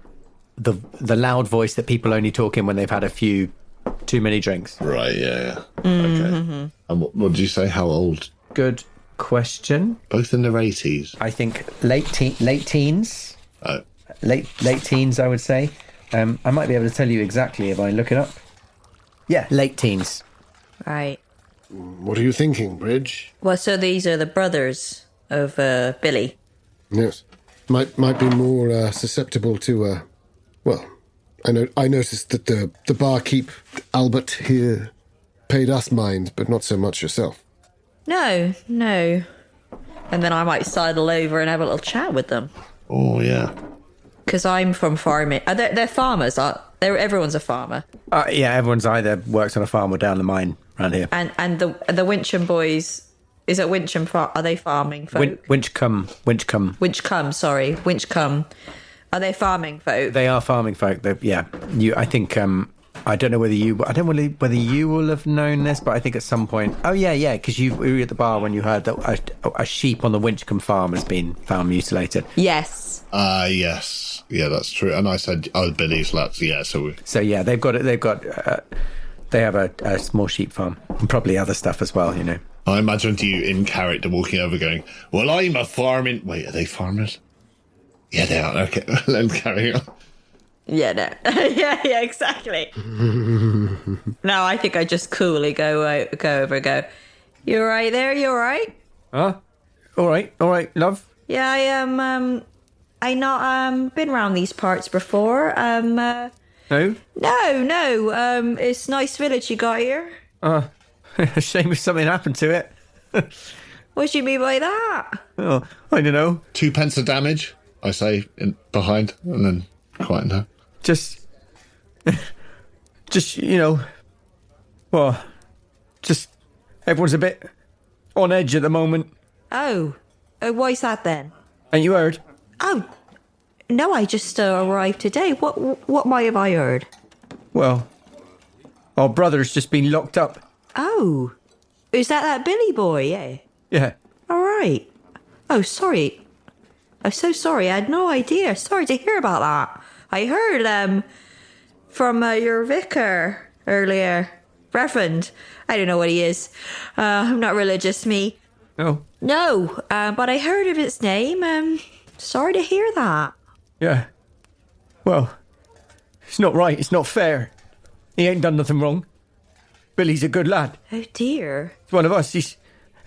the loud voice that people only talk in when they've had a few too many drinks. Right, yeah. Okay. And what did you say? How old? Good question. Both in their 80s. I think late teens. Oh. Late teens, I would say. I might be able to tell you exactly if I look it up. Yeah, late teens. Right. What are you thinking, Bridge? Well, so these are the brothers of Billy. Yes. Might be more susceptible to, well, I noticed that the barkeep, Albert here, paid us mind, but not so much yourself. No. And then I might sidle over and have a little chat with them. Oh, yeah. Because I'm from farming. They're farmers. Everyone's a farmer. Yeah, everyone's either works on a farm or down the mine around here. And the Wincham boys, is it Wincham? Are they farming folk? Winchcombe. Winchcombe. Are they farming folk? They are farming folk. Yeah, I think. I don't know whether you will have known this, but I think at some point. Oh yeah, because you were at the bar when you heard that a sheep on the Winchcombe farm has been found mutilated. Yes. Yes. Yeah, that's true. And I said, Billy's lads. Yeah, So yeah, they have a small sheep farm and probably other stuff as well. I imagined you in character walking over, going, "Well, I'm a farming." Wait, are they farmers? Yeah, they are. Okay, then carry on. Yeah, no. yeah, exactly. No, I think I just coolly go over and go, "You all right there? You all right?" Huh? All right, love. Yeah, I am. I not been around these parts before. No? No. It's a nice village you got here. A shame if something happened to it. What do you mean by that? Oh, I don't know. 2 pence of damage, I say, behind, and then quiet down. Just everyone's a bit on edge at the moment. Oh, why's that then? Ain't you heard? Oh, no, I just arrived today. What might have I heard? Well, our brother's just been locked up. Oh, is that Billy boy? Yeah. Yeah. All right. Oh, sorry. I'm so sorry. I had no idea. Sorry to hear about that. I heard from your vicar earlier, Reverend. I don't know what he is. I'm not religious, me. Oh. No, but I heard of his name. Sorry to hear that. Yeah. Well, it's not right. It's not fair. He ain't done nothing wrong. Billy's a good lad. Oh dear. He's one of us.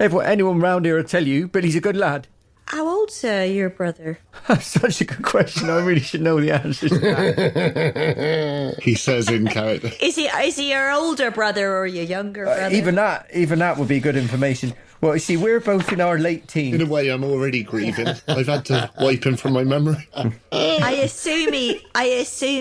Anyone round here will tell you Billy's a good lad. How old's your brother? Such a good question. I really should know the answer to that. He says in character. Is he your older brother or your younger brother? Even that would be good information. Well, you see, we're both in our late teens. In a way, I'm already grieving. I've had to wipe him from my memory. I assume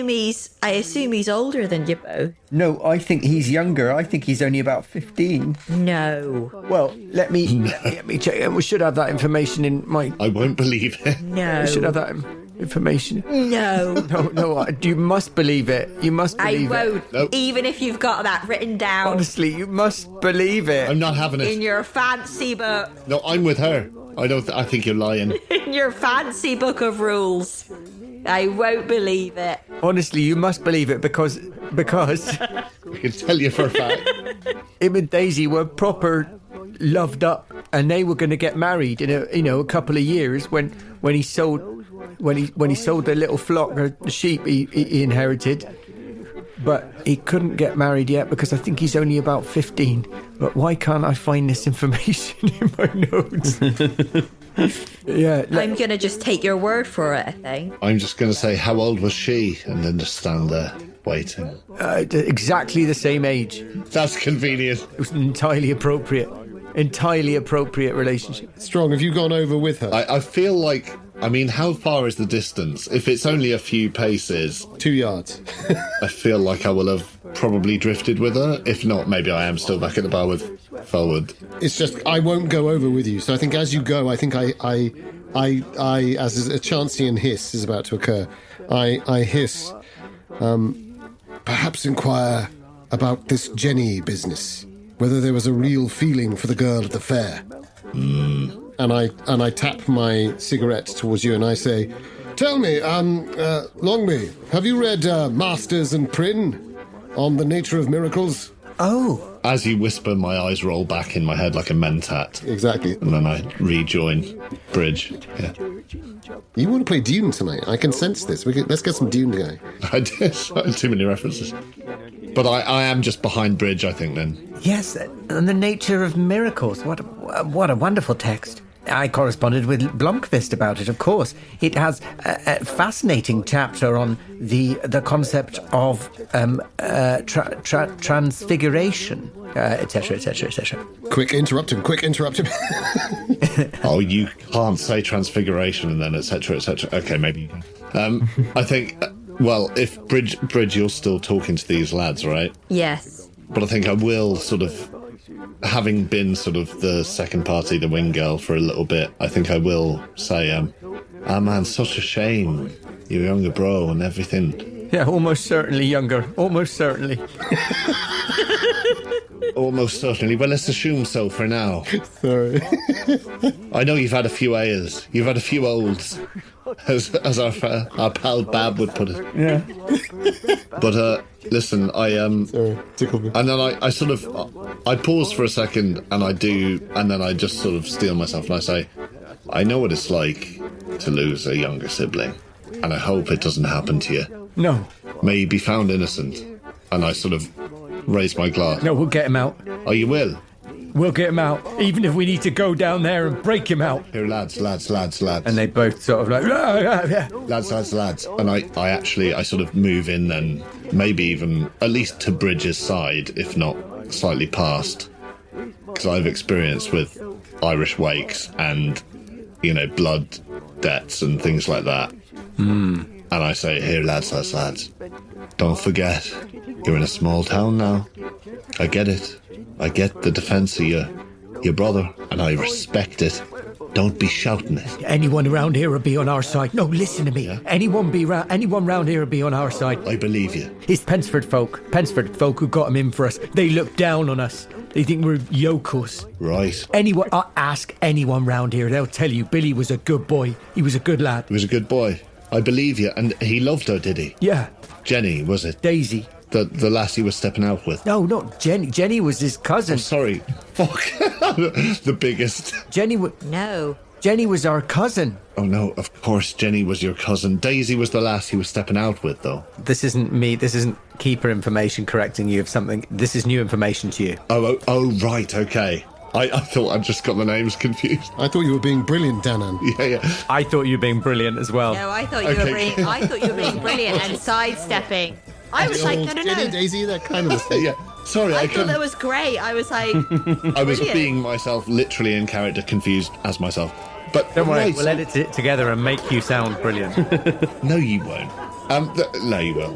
he's older than you both. No, I think he's younger. I think he's only about 15. No. Well, let me check. We should have that information in my... I won't believe it. No. We should have that. information. No. No, you must believe it. You must I believe it. won't. Nope. Even if you've got that written down Honestly, you must believe it. I'm not having in it. your fancy book. No, I'm with her. I think you're lying. In your fancy book of rules. I won't believe it. Honestly, you must believe it because I can tell you for a fact. him and Daisy were proper loved up, and they were going to get married in a couple of years when he sold the little flock of sheep he inherited. But he couldn't get married yet because I think he's only about 15. But why can't I find this information in my notes? Yeah, I'm going to just take your word for it, I think. I'm just going to say, how old was she? And then just stand there waiting. exactly the same age. That's convenient. It was an entirely appropriate relationship. Strong, have you gone over with her? I feel like, I mean, how far is the distance? If it's only a few paces, 2 yards. I feel like I will have probably drifted with her. If not, maybe I am still back at the bar with Fellwood. It's just, I won't go over with you. So I think as you go, I think I as a Chancean hiss is about to occur, I hiss, perhaps inquire about this Jenny business, whether there was a real feeling for the girl at the fair. And I tap my cigarette towards you and I say, tell me, Longby, have you read Masters and Prynne on the nature of miracles? Oh, As you whisper, my eyes roll back in my head like a mentat. Exactly. And then I rejoin Bridge. Yeah. You want to play Dune tonight? I can sense this. Let's get some Dune going. I did. Too many references. But I am just behind Bridge, I think, then. yes, and the nature of miracles. What a wonderful text. I corresponded with Blomqvist about it, of course. It has a fascinating chapter on the concept of transfiguration, etc., etc., etc. Quick, interrupt him. Oh, you can't say transfiguration and then etc., etc. Okay, maybe you can. I think, well, if Bridge, you're still talking to these lads, right? Yes. But I think I will sort of, having been sort of the second party, the wing girl for a little bit, I think I will say, man, such a shame. Your younger bro and everything. Yeah, almost certainly younger. Almost certainly. Almost certainly. Well, let's assume so for now. Sorry. I know you've had a few ales. You've had a few olds, as our pal Bab would put it. Yeah. But listen, Sorry, tickled me. and then I sort of, I pause for a second, and then I just sort of steel myself, and I say, I know what it's like to lose a younger sibling, and I hope it doesn't happen to you. No. May you be found innocent. And I sort of raise my glass. No, we'll get him out. Oh, you will? We'll get him out, even if we need to go down there and break him out. Here, lads. And they both sort of like, yeah. Lads. And I sort of move in then, maybe even at least to Bridge's side, if not slightly past. Because I've experience with Irish wakes and, blood debts and things like that. And I say, here, lads. Don't forget, you're in a small town now. I get it. I get the defence of your brother, and I respect it. Don't be shouting it. Anyone around here will be on our side. No, listen to me. Yeah? Anyone round here will be on our side. I believe you. It's Pensford folk who got him in for us. They look down on us. They think we're yokels. Right. Ask anyone round here. They'll tell you Billy was a good boy. He was a good lad. He was a good boy. I believe you. And he loved her, did he? Yeah. Jenny, was it? Daisy. The lass he was stepping out with? No, not Jenny. Jenny was his cousin. Oh, sorry. Fuck. The biggest. No. Jenny was our cousin. Oh, no, of course Jenny was your cousin. Daisy was the lass he was stepping out with, though. this isn't me. This isn't keeper information correcting you of something. This is new information to you. Oh, right, okay. I thought I'd just got the names confused. I thought you were being brilliant, Danann. Yeah. I thought you were being brilliant as well. No, I thought you were being brilliant and sidestepping. I was like, no. Jenny, Daisy, that kind of the thing. Yeah. Sorry, I thought that was great. I was like, I was brilliant. being myself, literally in character, confused as myself. But Don't worry, right, we'll edit it together and make you sound brilliant. No, you won't. No, you will.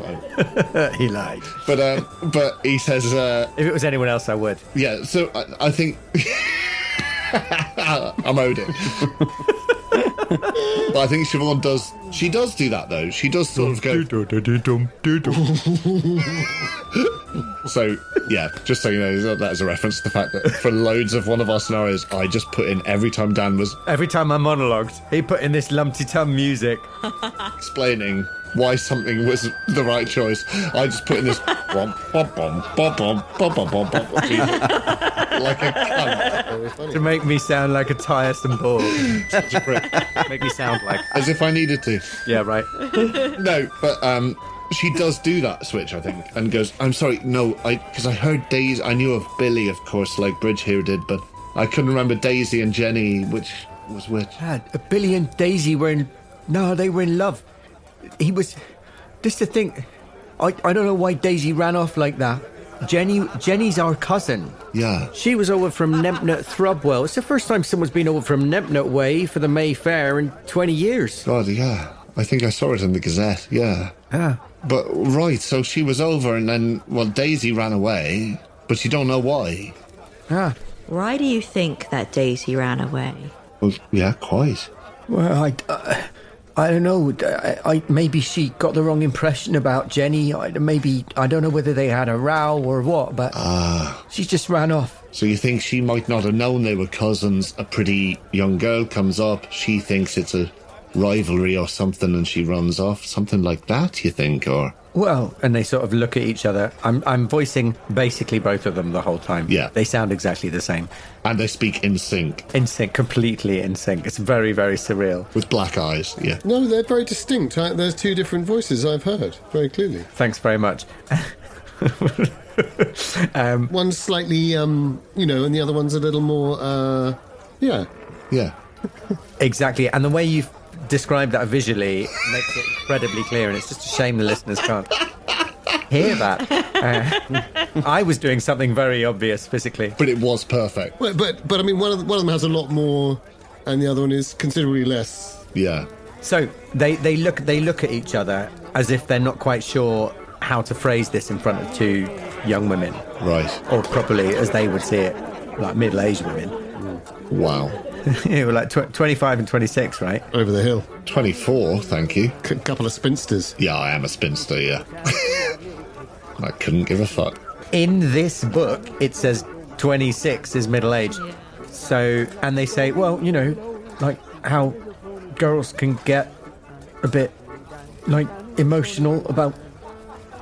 He lied. But he says, If it was anyone else, I would. yeah. So I think I'm owed it. But I think Siobhan does. She does do that though. She does sort of go. So yeah, just so you know, that is a reference to the fact that for loads of one of our scenarios, I just put in every time Dan was Every time I monologued, he put in this lumpty-tum music. explaining why something was the right choice. I just put in this bom, bom, bom, bom, bom, bom, bom, bom, bom, like a cunt. To make me sound like a tiresome bore. Such a prick. Make me sound like... As if I needed to. Yeah, right. No, but she does do that switch, I think, and goes, I'm sorry, no, because I heard Daisy, I knew of Billy, of course, like Bridge here did, but I couldn't remember Daisy and Jenny, which was which. Billy and Daisy were in... No, they were in love. He was... This is the thing. I don't know why Daisy ran off like that. Jenny's our cousin. Yeah. She was over from Nempnut Thrubwell. It's the first time someone's been over from Nempnut Way for the May Fair in 20 years. God, yeah. I think I saw it in the Gazette, yeah. But, right, so she was over and then, well, Daisy ran away, but you don't know why. Why do you think that Daisy ran away? Well, yeah, quite. Well, I don't know. Maybe she got the wrong impression about Jenny. I don't know whether they had a row or what, but she just ran off. So you think she might not have known they were cousins? A pretty young girl comes up, she thinks it's a rivalry or something, and she runs off. Something like that, you think, or... Well, and they sort of look at each other. I'm voicing basically both of them the whole time. Yeah. They sound exactly the same. And they speak in sync. In sync, completely in sync. It's very, very surreal. With black eyes, yeah. No, they're very distinct. There's two different voices I've heard very clearly. Thanks very much. One's slightly, and the other one's a little more, yeah. Yeah. Exactly. And the way you've described that visually makes it incredibly clear, and it's just a shame the listeners can't hear that. I was doing something very obvious physically. But it was perfect. Well, but I mean, one of them has a lot more, and the other one is considerably less. Yeah. So they look at each other as if they're not quite sure how to phrase this in front of two young women. Right. Or properly, as they would see it, like middle-aged women. Wow. Yeah, we're like 25 and 26, right? Over the hill. 24, thank you. Couple of spinsters. Yeah, I am a spinster, yeah. I couldn't give a fuck. In this book, it says 26 is middle-aged. So, and they say, well, like how girls can get a bit, like, emotional about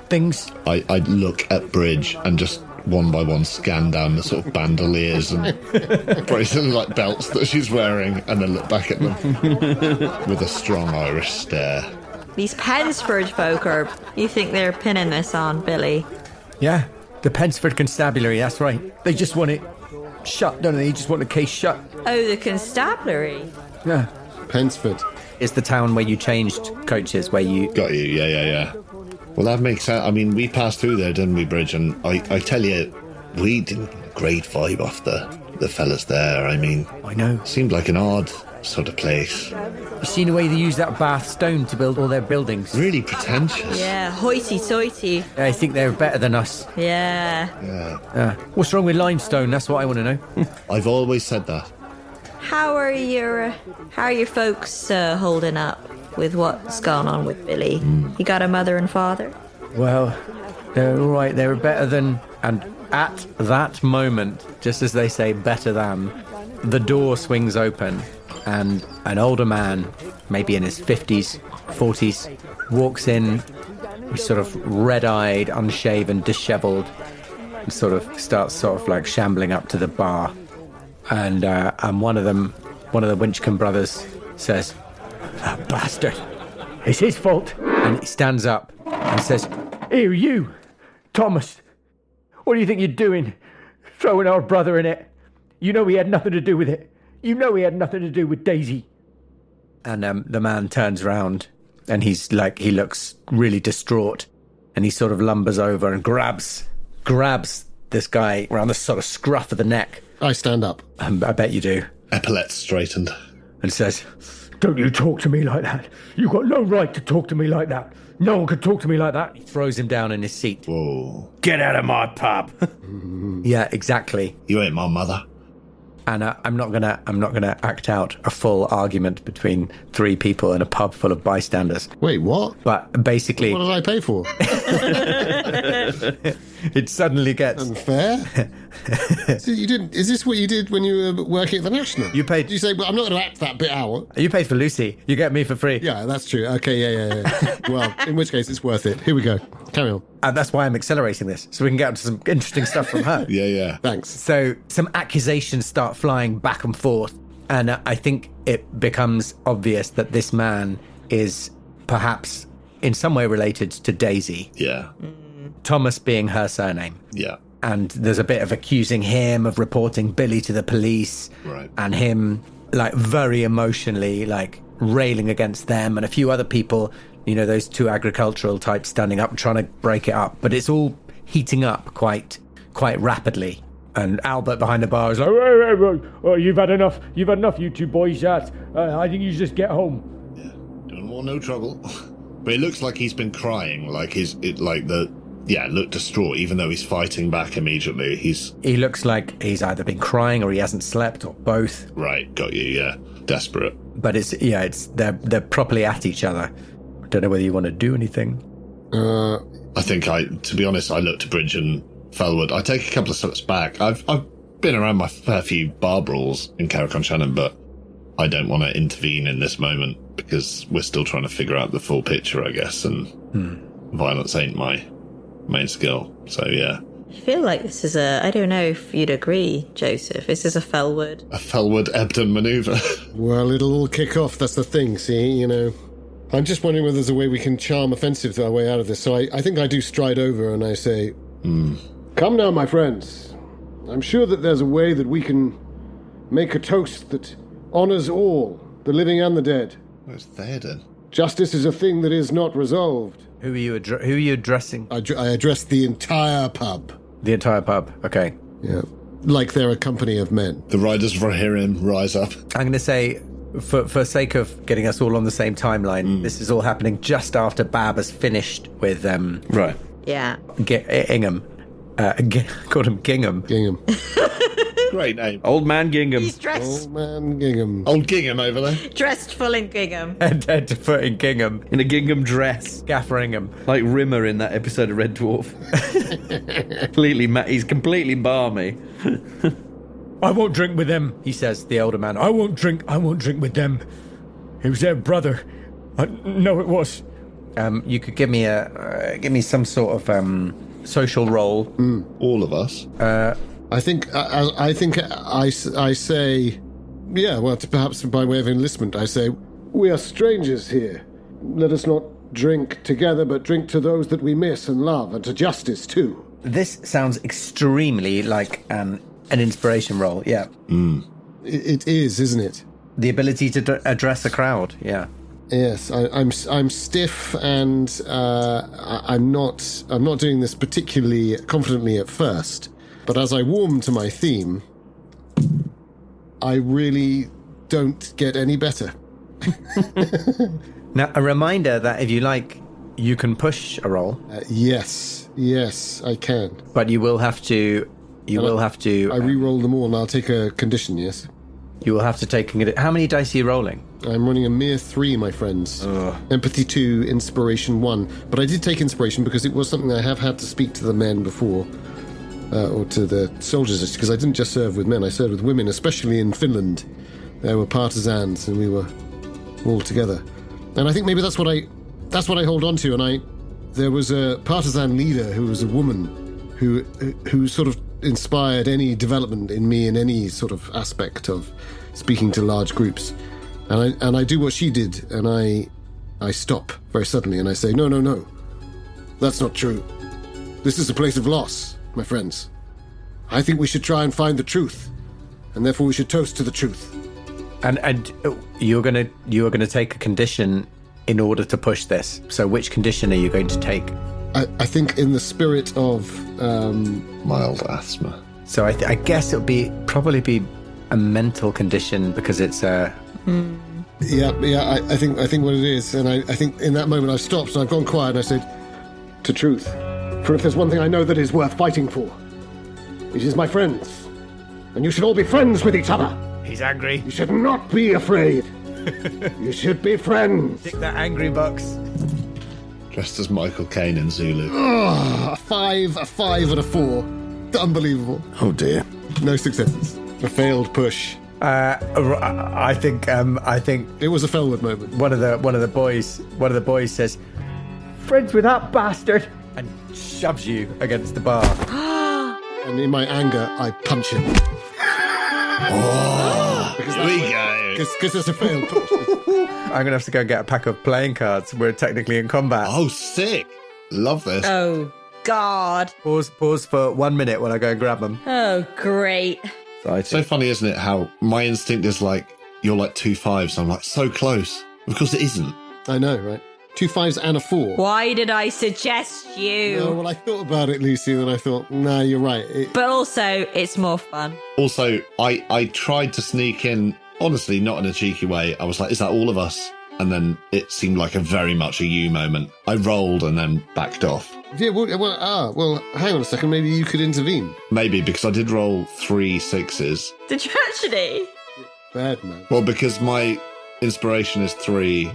things. I'd look at Bridge and just one by one scan down the sort of bandoliers and bracelets like belts that she's wearing, and then look back at them with a strong Irish stare. These Pensford folk you think they're pinning this on Billy? Yeah, the Pensford Constabulary, that's right. They just want it shut, don't they? They just want the case shut. Oh, the constabulary? Yeah. Pensford. It's the town where you changed coaches, where you... Got you, yeah. Well, that makes sense. I mean, we passed through there, didn't we, Bridge? And I tell you, we didn't get a great vibe off the fellas there. I mean... I know. Seemed like an odd sort of place. You seen the way they use that Bath stone to build all their buildings? Really pretentious. Yeah, hoity-toity. I think they're better than us. Yeah. What's wrong with limestone? That's what I want to know. I've always said that. How are your folks holding up with what's gone on with Billy? You got a mother and father? Well, they're all right. They're better than... And at that moment, just as they say better than, the door swings open and an older man, maybe in his 50s, 40s, walks in. He's sort of red-eyed, unshaven, dishevelled, and sort of like shambling up to the bar. And one of the Winchcombe brothers says, "That bastard, it's his fault." And he stands up and says, Here, you, Thomas. What do you think you're doing? Throwing our brother in it. You know he had nothing to do with it. You know he had nothing to do with Daisy. And the man turns around and he looks really distraught, and he sort of lumbers over and grabs this guy around the sort of scruff of the neck. I stand up. I bet you do. Epaulets straightened. And says, Don't you talk to me like that. You got no right to talk to me like that. No one could talk to me like that. He throws him down in his seat. Whoa. Get out of my pub. Yeah, exactly. You ain't my mother. And I'm not gonna act out a full argument between three people in a pub full of bystanders. Wait, what? But basically, What did I pay for? it suddenly gets Unfair? So you didn't? Is this what you did when you were working at the National? You paid- Did you say, well, I'm not going to act that bit out? You paid for Lucy. You get me for free. Yeah, that's true. Okay, yeah. Well, in which case, it's worth it. Here we go. Carry on. And that's why I'm accelerating this, so we can get to some interesting stuff from her. Yeah. Thanks. So some accusations start flying back and forth, and I think it becomes obvious that this man is perhaps in some way related to Daisy, Yeah. Thomas being her surname. Yeah. And there's a bit of accusing him of reporting Billy to the police, Right. and him like very emotionally like railing against them and a few other people, you know, those two agricultural types standing up and trying to break it up. But it's all heating up quite rapidly. And Albert behind the bar is like, Oh, you've had enough, you two boys. I think you just get home. Yeah. Don't want no trouble. But it looks like he's been crying, like looked distraught, even though he's fighting back immediately. he looks like he's either been crying or he hasn't slept or both. Right, got you, yeah. Desperate. But they're properly at each other. I don't know whether you want to do anything. I think to be honest, I look to Bridge and Fellwood. I take a couple of steps back. I've been around my fair few bar brawls in Carrick-on-Shannon, but I don't want to intervene in this moment because we're still trying to figure out the full picture, I guess, and violence ain't my main skill. So, yeah. I feel like this is I don't know if you'd agree, Joseph. This is a Fellwood. A Fellwood Ebden manoeuvre. Well, it'll all kick off. That's the thing, see, you know. I'm just wondering whether there's a way we can charm offensive our way out of this. So I think I do stride over and I say, Come now, my friends. I'm sure that there's a way that we can make a toast that honours all, the living and the dead. Where's Theoden? Justice is a thing that is not resolved. Who are you addressing? I address the entire pub. The entire pub. Okay. Yeah. Like they're a company of men. The riders of Rohirrim rise up. I'm going to say, for sake of getting us all on the same timeline, this is all happening just after Bab has finished with Right. Yeah. Ingham. Called him Gingham. Gingham. Great name. Old man Gingham. He's dressed Old man Gingham. Old Gingham over there. dressed full in gingham. Head to foot in Gingham. In a gingham dress. Gaffer Ingham. Like Rimmer in that episode of Red Dwarf. He's completely balmy. I won't drink with them. He says, the older man. I won't drink with them. It was their brother. No, it was. You could give me some sort of social role. All of us. I think I say, yeah, well, perhaps by way of enlistment, I say, we are strangers here. Let us not drink together, but drink to those that we miss and love, and to justice, too. This sounds extremely like an inspiration role, yeah. It is, isn't it? The ability to address a crowd, yeah. Yes, I'm stiff, and I'm not doing this particularly confidently at first. But as I warm to my theme, I really don't get any better. Now, a reminder that if you like, you can push a roll, Yes, I can. but you will have to. I re-roll them all, and I'll take a condition. Yes, You will have to take. How many dice are you rolling? I'm running a mere 3, my friends. Empathy 2, inspiration 1. But I did take inspiration because it was something I have had to speak to the men before. Or to the soldiers, because I didn't just serve with men, I served with women, especially in Finland. There were partisans, and we were all together. And I think maybe that's what I hold on to. And there was a partisan leader who was a woman who sort of inspired any development in me in any sort of aspect of speaking to large groups. And I do what she did, and I stop very suddenly, and I say, no, that's not true. This is a place of loss. My friends, I think we should try and find the truth, and therefore we should toast to the truth. And you're gonna take a condition in order to push this. So which condition are you going to take? I think in the spirit of Mild asthma. So I guess it would probably be a mental condition because it's a. I think what it is, and I think in that moment I've stopped and I've gone quiet and I said, to truth. For if there's one thing I know that is worth fighting for, it is my friends. And you should all be friends with each other. He's angry. You should not be afraid. You should be friends. Tick that angry box. Dressed as Michael Caine in Zulu. A 5, a 5, and a 4. Unbelievable. Oh dear. No successes. A failed push. I think It was a Fellwood moment. one of the boys says, "Friends with that bastard," and shoves you against the bar. And in my anger, I punch him. Here we go. Because it's a failed push. I'm gonna have to go and get a pack of playing cards. We're technically in combat. Oh, sick. Love this. Oh, God. Pause for 1 minute while I go and grab them. Oh, great. So funny, isn't it, how my instinct is like, you're like 2 5s. I'm like, so close. Of course it isn't. I know, right? 2 5s and a 4. Why did I suggest you? No, well, I thought about it, Lucy, and I thought, nah, you're right. But also, it's more fun. Also, I tried to sneak in, honestly, not in a cheeky way. I was like, is that all of us? And then it seemed like a very much a you moment. I rolled and then backed off. Yeah, well, hang on a second. Maybe you could intervene. Maybe because I did roll 3 6s. Did you actually? Bad, man. Well, because my inspiration is 3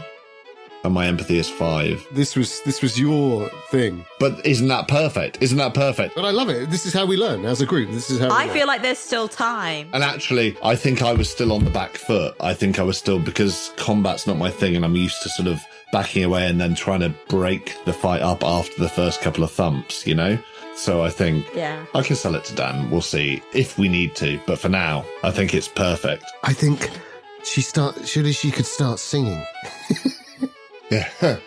and my empathy is 5. This was your thing. But isn't that perfect? Isn't that perfect? But I love it. This is how we learn as a group. This is how we I learn. feel like there's still time. And actually, I think I was still on the back foot. I think I was still, because combat's not my thing and I'm used to sort of backing away and then trying to break the fight up after the first couple of thumps, you know? So I think Yeah. I can sell it to Dan. We'll see if we need to. But for now, I think it's perfect. I think surely she could start singing. Yeah.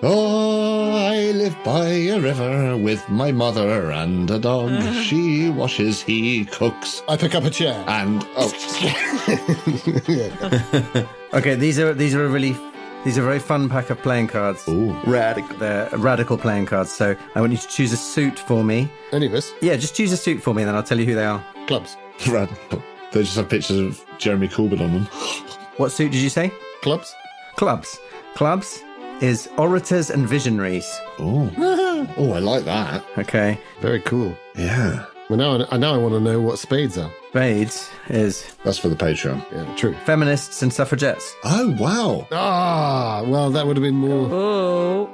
Oh, I live by a river with my mother and a dog. She washes, he cooks. I pick up a chair. And, Okay, these are a very fun pack of playing cards. Ooh. Radical. They're radical playing cards. So I want you to choose a suit for me. Any of us? Yeah, just choose a suit for me, and then I'll tell you who they are. Clubs. Radical. They just have pictures of Jeremy Corbyn on them. What suit did you say? Clubs? Clubs. Clubs is orators and visionaries. Oh, oh, I like that. Okay. Very cool. Yeah. Well, now I want to know what spades are. Spades is That's for the Patreon. Yeah, true. feminists and suffragettes. Oh, wow. Ah, well, that would have been more... Oh.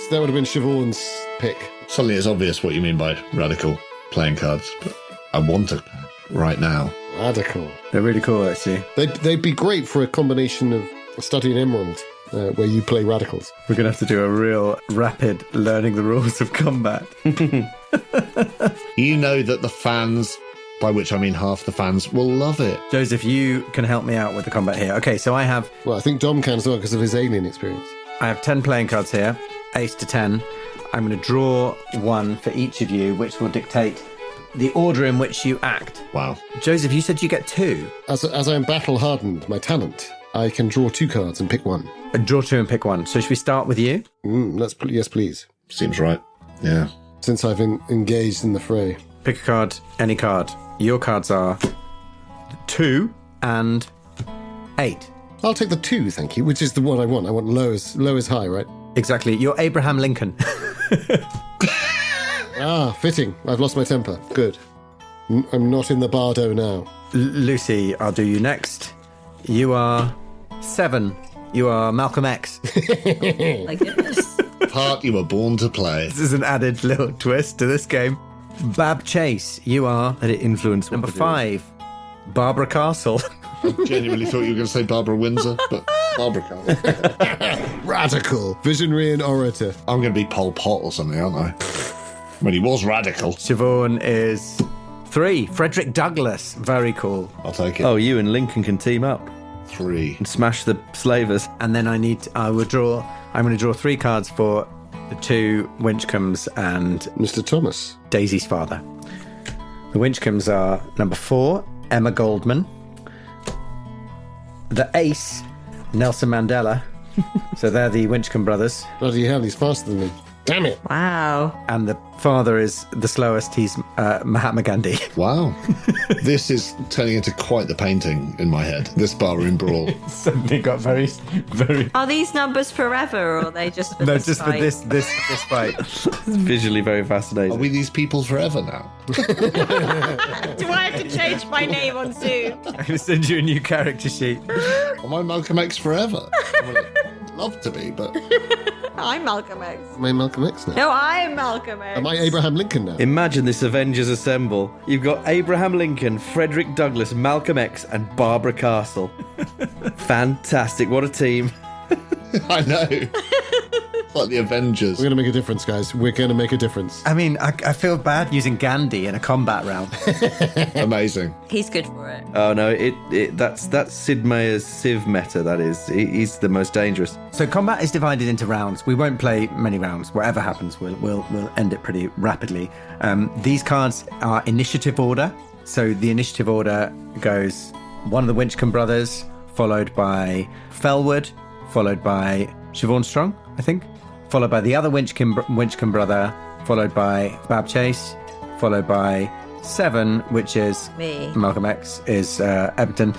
That would have been Siobhan's pick. Suddenly it's obvious what you mean by radical playing cards, but I want a pack right now. Radical. They're really cool, actually. They'd be great for a combination of Study in Emerald, where you play radicals. We're going to have to do a real rapid learning the rules of combat. You know that the fans, by which I mean half the fans, will love it. Joseph, you can help me out with the combat here. Okay, so I have Well, I think Dom can as well because of his alien experience. 10 playing cards here, ace to 10. I'm going to draw one for each of you, which will dictate the order in which you act. Wow. Joseph, you said you get 2. As I'm battle hardened, my talent, I can draw 2 cards and pick one. Draw 2 and pick 1. So should we start with you? Yes, please. Seems right. Yeah. Since I've engaged in the fray. Pick a card, any card. Your cards are 2 and 8. I'll take the 2, thank you, which is the one I want. I want low as high, right? Exactly. You're Abraham Lincoln. Ah, fitting. I've lost my temper. Good. I'm not in the bardo now. Lucy, I'll do you next. You are 7. You are Malcolm X. My goodness. Part you were born to play. This is an added little twist to this game. Bab Chase, you are Let it influence what number we're doing. 5. Barbara Castle. I genuinely thought you were going to say Barbara Windsor, but Barbara can't. Radical. Visionary and orator. I'm going to be Pol Pot or something, aren't I? When he was radical. Siobhan is 3. Frederick Douglass. Very cool. I'll take it. Oh, you and Lincoln can team up 3. and smash the slavers. And then I'm going to draw 3 cards for the 2 Winchcombes and Mr. Thomas. Daisy's father. The Winchcombes are number 4, Emma Goldman. The ace, Nelson Mandela. So they're the Winchcombe brothers. Bloody hell, he's faster than me. Damn it. Wow. And the father is the slowest. He's Mahatma Gandhi. Wow. This is turning into quite the painting in my head. This barroom brawl. Suddenly got very, very... Are these numbers forever, or are they just for No, this just fight? for this fight. It's visually very fascinating. Are we these people forever now? Do I have to change my name on Zoom? I'm going to send you a new character sheet. Am I Malcolm X forever? I would love to be, but... I'm Malcolm X. Am I Malcolm X now? No, I'm Malcolm X. Am I Abraham Lincoln now? Imagine this Avengers assemble. You've got Abraham Lincoln, Frederick Douglass, Malcolm X, and Barbara Castle. Fantastic. What a team. I know. It's like the Avengers. We're going to make a difference, guys. We're going to make a difference. I mean, I feel bad using Gandhi in a combat round. Amazing. He's good for it. Oh no, that's Sid Meier's Civ meta, that is. He's the most dangerous. So combat is divided into rounds. We won't play many rounds. Whatever happens, we'll end it pretty rapidly. These cards are initiative order. So the initiative order goes one of the Winchcombe brothers, followed by Fellwood, followed by Siobhan Strong, I think, followed by the other Winchcombe brother, followed by Bab Chase, followed by 7, which is Me. Malcolm X, is Ebden.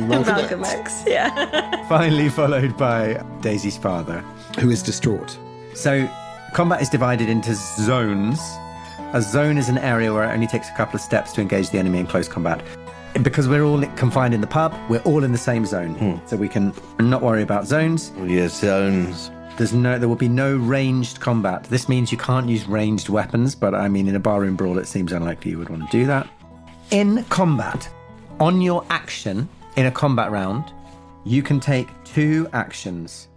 Malcolm X, yeah. Finally followed by Daisy's father. Who is distraught? So combat is divided into zones. A zone is an area where it only takes a couple of steps to engage the enemy in close combat. Because we're all confined in the pub, we're all in the same zone. So we can not worry about zones. Oh, yeah, zones. There will be no ranged combat. This means you can't use ranged weapons, but I mean, in a barroom brawl, it seems unlikely you would want to do that. In combat, on your action in a combat round, you can take 2 actions.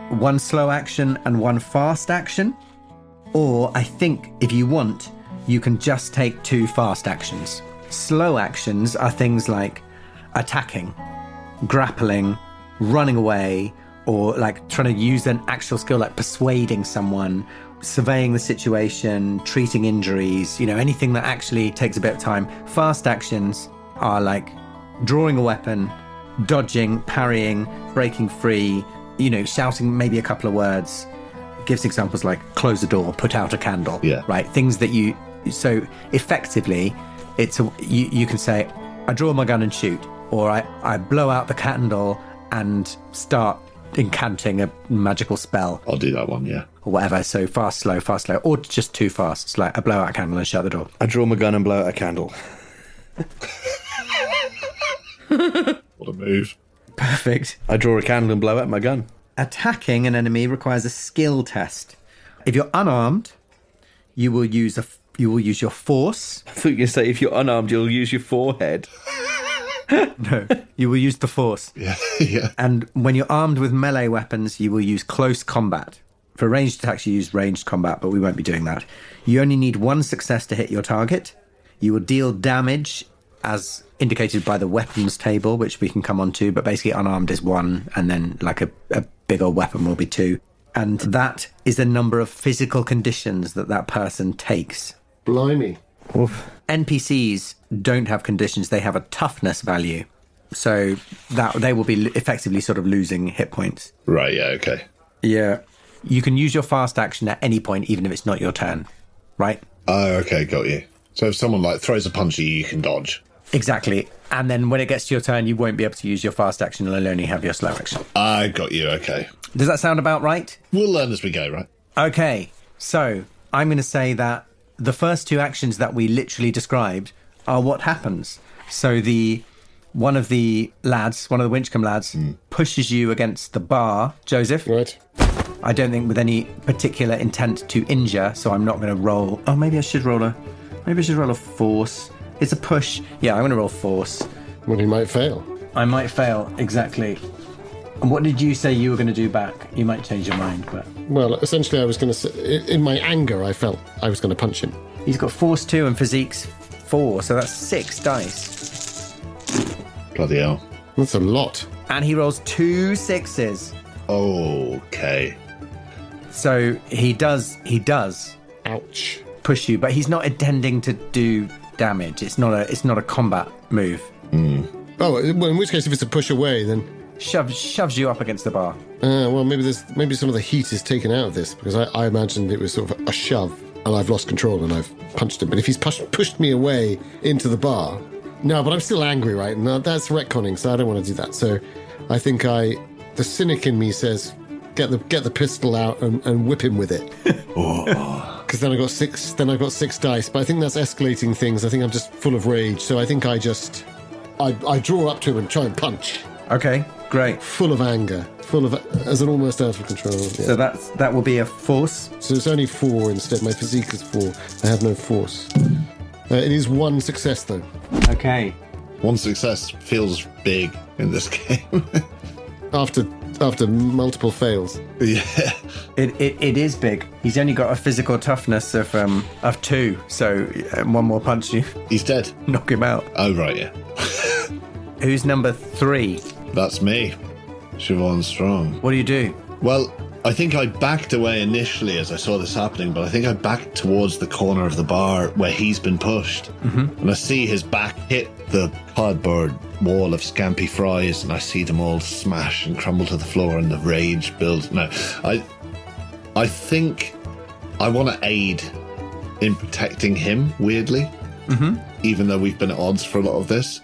1 slow action and 1 fast action. Or, I think, if you want, you can just take 2 fast actions. Slow actions are things like attacking, grappling, running away, or like trying to use an actual skill like persuading someone, surveying the situation, treating injuries, anything that actually takes a bit of time. Fast actions are like drawing a weapon, dodging, parrying, breaking free, shouting maybe a couple of words. Gives examples like close the door, put out a candle, right? Things that so effectively, you can say, I draw my gun and shoot, or I blow out the candle and start incanting a magical spell. I'll do that one, yeah. Or whatever. So fast, slow, or just too fast. It's like I blow out a candle and shut the door. I draw my gun and blow out a candle. What a move. Perfect. I draw a candle and blow out my gun. Attacking an enemy requires a skill test. If you're unarmed, you will use your force. I thought you were going to say if you're unarmed, you'll use your forehead. No, you will use the force. Yeah. And when you're armed with melee weapons, you will use close combat. For ranged attacks, you use ranged combat, but we won't be doing that. You only need 1 success to hit your target. You will deal damage as indicated by the weapons table, which we can come on to, but basically unarmed is 1, and then like a bigger weapon will be 2. And that is the number of physical conditions that person takes. Blimey. Oof. NPCs don't have conditions, they have a toughness value. So that they will be effectively sort of losing hit points. Right, yeah, okay. Yeah. You can use your fast action at any point, even if it's not your turn, right? Oh, okay, got you. So if someone throws a punch at you, you can dodge. Exactly. And then when it gets to your turn, you won't be able to use your fast action, you'll only have your slow action. I got you, okay. Does that sound about right? We'll learn as we go, right? Okay. So I'm going to say that the first 2 actions that we literally described are what happens. So one of the Winchcombe lads, pushes you against the bar, Joseph. Right. I don't think with any particular intent to injure, so I'm not going to roll. Oh, maybe I should roll a force. It's a push. Yeah, I'm going to roll force. Well, he might fail. I might fail, exactly. And what did you say you were going to do back? You might change your mind, but... Well, essentially I was going to say, in my anger, I felt I was going to punch him. He's got force 2 and physique's 4, so that's 6 dice. Bloody hell. That's a lot. And he rolls 2 6s. Okay. So he does Ouch. push you, but he's not intending to do damage. It's not a combat move. Oh, well, in which case, if it's a push away, then shoves you up against the bar. Well, maybe some of the heat is taken out of this, because I imagined it was sort of a shove, and I've lost control and I've punched him. But if he's pushed me away into the bar... No, but I'm still angry, right? And that's retconning, so I don't want to do that. So I think the cynic in me says, get the pistol out and whip him with it. Because then I've got 6 dice. But I think that's escalating things. I think I'm just full of rage. So I think I draw up to him and try and punch. Okay, great. Full of anger. As an almost out of control. Yeah. So that will be a force. So it's only 4 instead. My physique is 4. I have no force. It is 1 success, though. Okay. 1 success feels big in this game. After multiple fails. Yeah. It is big. He's only got a physical toughness of 2, so one more punch you He's dead. knock him out. Oh, right, yeah. Who's number 3? That's me. Siobhan Strong. What do you do? Well, I think I backed away initially as I saw this happening, but I think I backed towards the corner of the bar where he's been pushed. Mm-hmm. And I see his back hit the cardboard wall of scampy fries, and I see them all smash and crumble to the floor, and the rage builds. No, I think I want to aid in protecting him, weirdly, even though we've been at odds for a lot of this.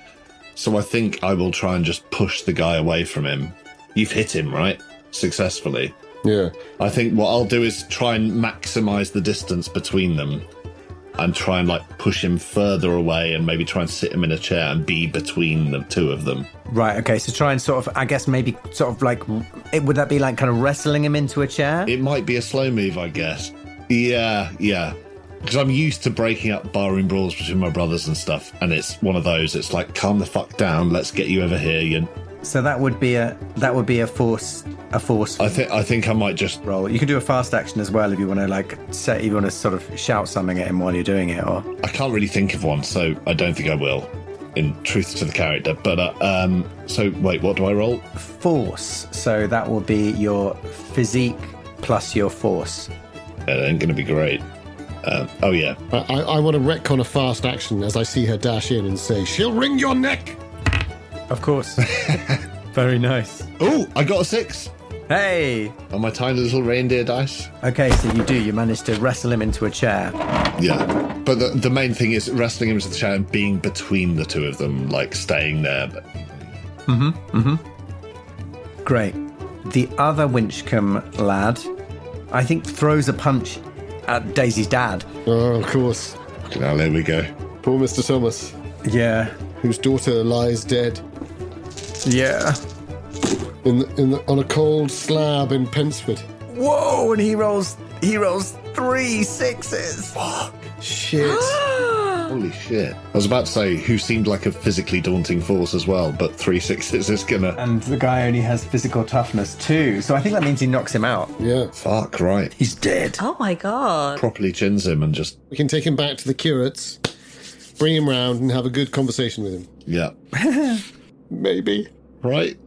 So I think I will try and just push the guy away from him. You've hit him, right? Successfully. Yeah. I think what I'll do is try and maximize the distance between them and try and push him further away and maybe try and sit him in a chair and be between the two of them. Right, okay, so try and sort of, I guess maybe sort of would that be kind of wrestling him into a chair? It might be a slow move, I guess. Yeah. Because I'm used to breaking up barroom brawls between my brothers and stuff, and it's one of those, it's like, calm the fuck down, let's get you over here. So that would be a force. I think I might just roll. You can do a fast action as well if you want to sort of shout something at him while you're doing it. Or I can't really think of one, so I don't think I will. In truth to the character, but so wait, what do I roll? Force. So that will be your physique plus your force. It ain't going to be great. Oh yeah. I want to retcon a fast action as I see her dash in and say, "She'll wring your neck." Of course. Very nice. Oh, I got a 6. Hey! On my tiny little reindeer dice. Okay, so you managed to wrestle him into a chair. Yeah. But the main thing is wrestling him into the chair and being between the two of them, staying there. Great. The other Winchcombe lad, I think, throws a punch at Daisy's dad. Oh, of course. Now, there we go. Poor Mr. Thomas. Yeah. Whose daughter lies dead. Yeah. On a cold slab in Pensford. Whoa! And he rolls 3 6s. Fuck. Shit. Holy shit. I was about to say, who seemed like a physically daunting force as well, but 3 6s is gonna... And the guy only has physical toughness 2, so I think that means he knocks him out. Yeah. Fuck, right. He's dead. Oh my god. Properly chins him and just... We can take him back to the curates, bring him round and have a good conversation with him. Yeah. Maybe. Right?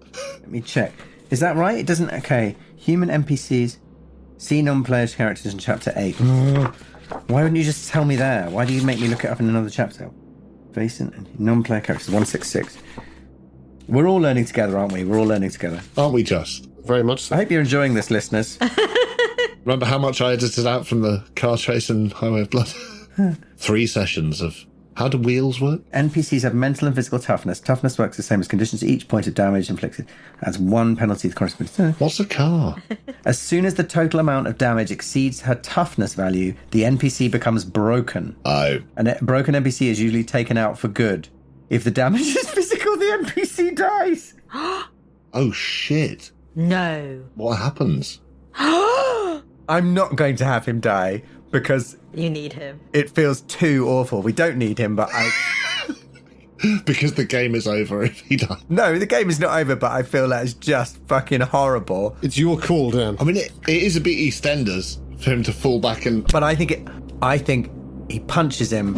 Let me check. Is that right? It doesn't... Okay. Human NPCs. See non-players characters in Chapter 8. Why wouldn't you just tell me there? Why do you make me look it up in another chapter? Vaesen and non-player characters. 166. We're all learning together, aren't we? We're all learning together. Aren't we just? Very much so. I hope you're enjoying this, listeners. Remember how much I edited out from the car chase and Highway of Blood? 3 sessions of... How do wheels work? NPCs have mental and physical toughness. Toughness works the same as conditions. Each point of damage inflicted adds 1 penalty to the corresponding. What's a car? As soon as the total amount of damage exceeds her toughness value, the NPC becomes broken. Oh. And a broken NPC is usually taken out for good. If the damage is physical, the NPC dies. Oh, shit. No. What happens? I'm not going to have him die because... You need him. It feels too awful. We don't need him, but I... Because the game is over if he dies. No, the game is not over, but I feel that's just fucking horrible. It's your call, Dan. I mean, it is a bit EastEnders for him to fall back and... But I think he punches him.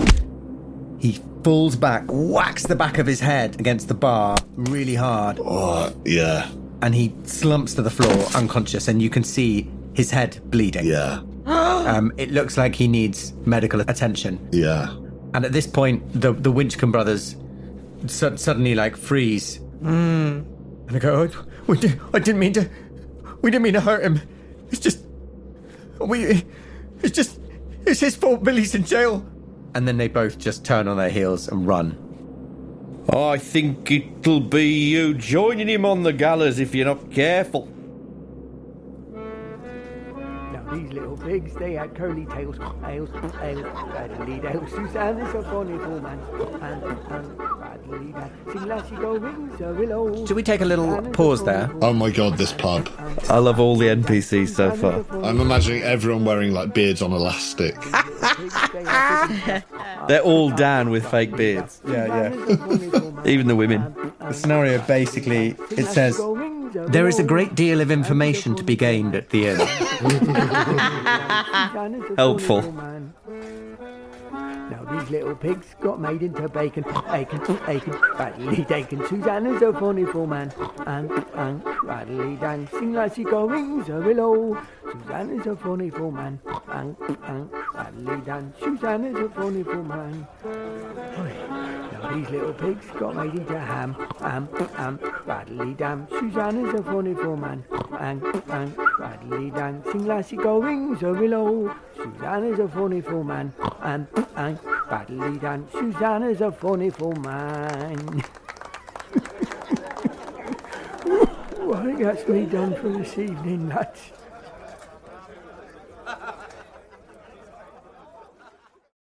He falls back, whacks the back of his head against the bar really hard. Oh, yeah. And he slumps to the floor unconscious, and you can see his head bleeding. Yeah. It looks like he needs medical attention. Yeah. And at this point, the Winchcombe brothers suddenly freeze. And they go, We didn't mean to hurt him. It's just... It's his fault Billy's in jail. And then they both just turn on their heels and run. I think it'll be you joining him on the gallows if you're not careful. Now these little pigs, they had curly tails, tails, rattly tails. Susanna's a funny woman, and rattly tails. Sing lassie go rings a willow. Should we take a little pause there? Oh my god, this pub. I love all the NPCs so far. I'm imagining everyone wearing like beards on elastic. They're all down with fake beards. Yeah. Even the women. The scenario basically, it says, there is a great deal of information to be gained at the inn. Helpful. Now these little pigs got made into bacon, rattly bacon. Susanna's a funny woman, and rattly dang. Sing like she goings a willow. Susanna's a funny woman, and rattly dang. Susanna's a funny woman. Now these little pigs got made into ham, rattly dam. Susanna's a funny woman, and rattly dang. Sing like she goings a willow. Susanna's a funny woman, and rattly dang. Susanna's a funny woman. Well, I think that's me done for this evening, lads.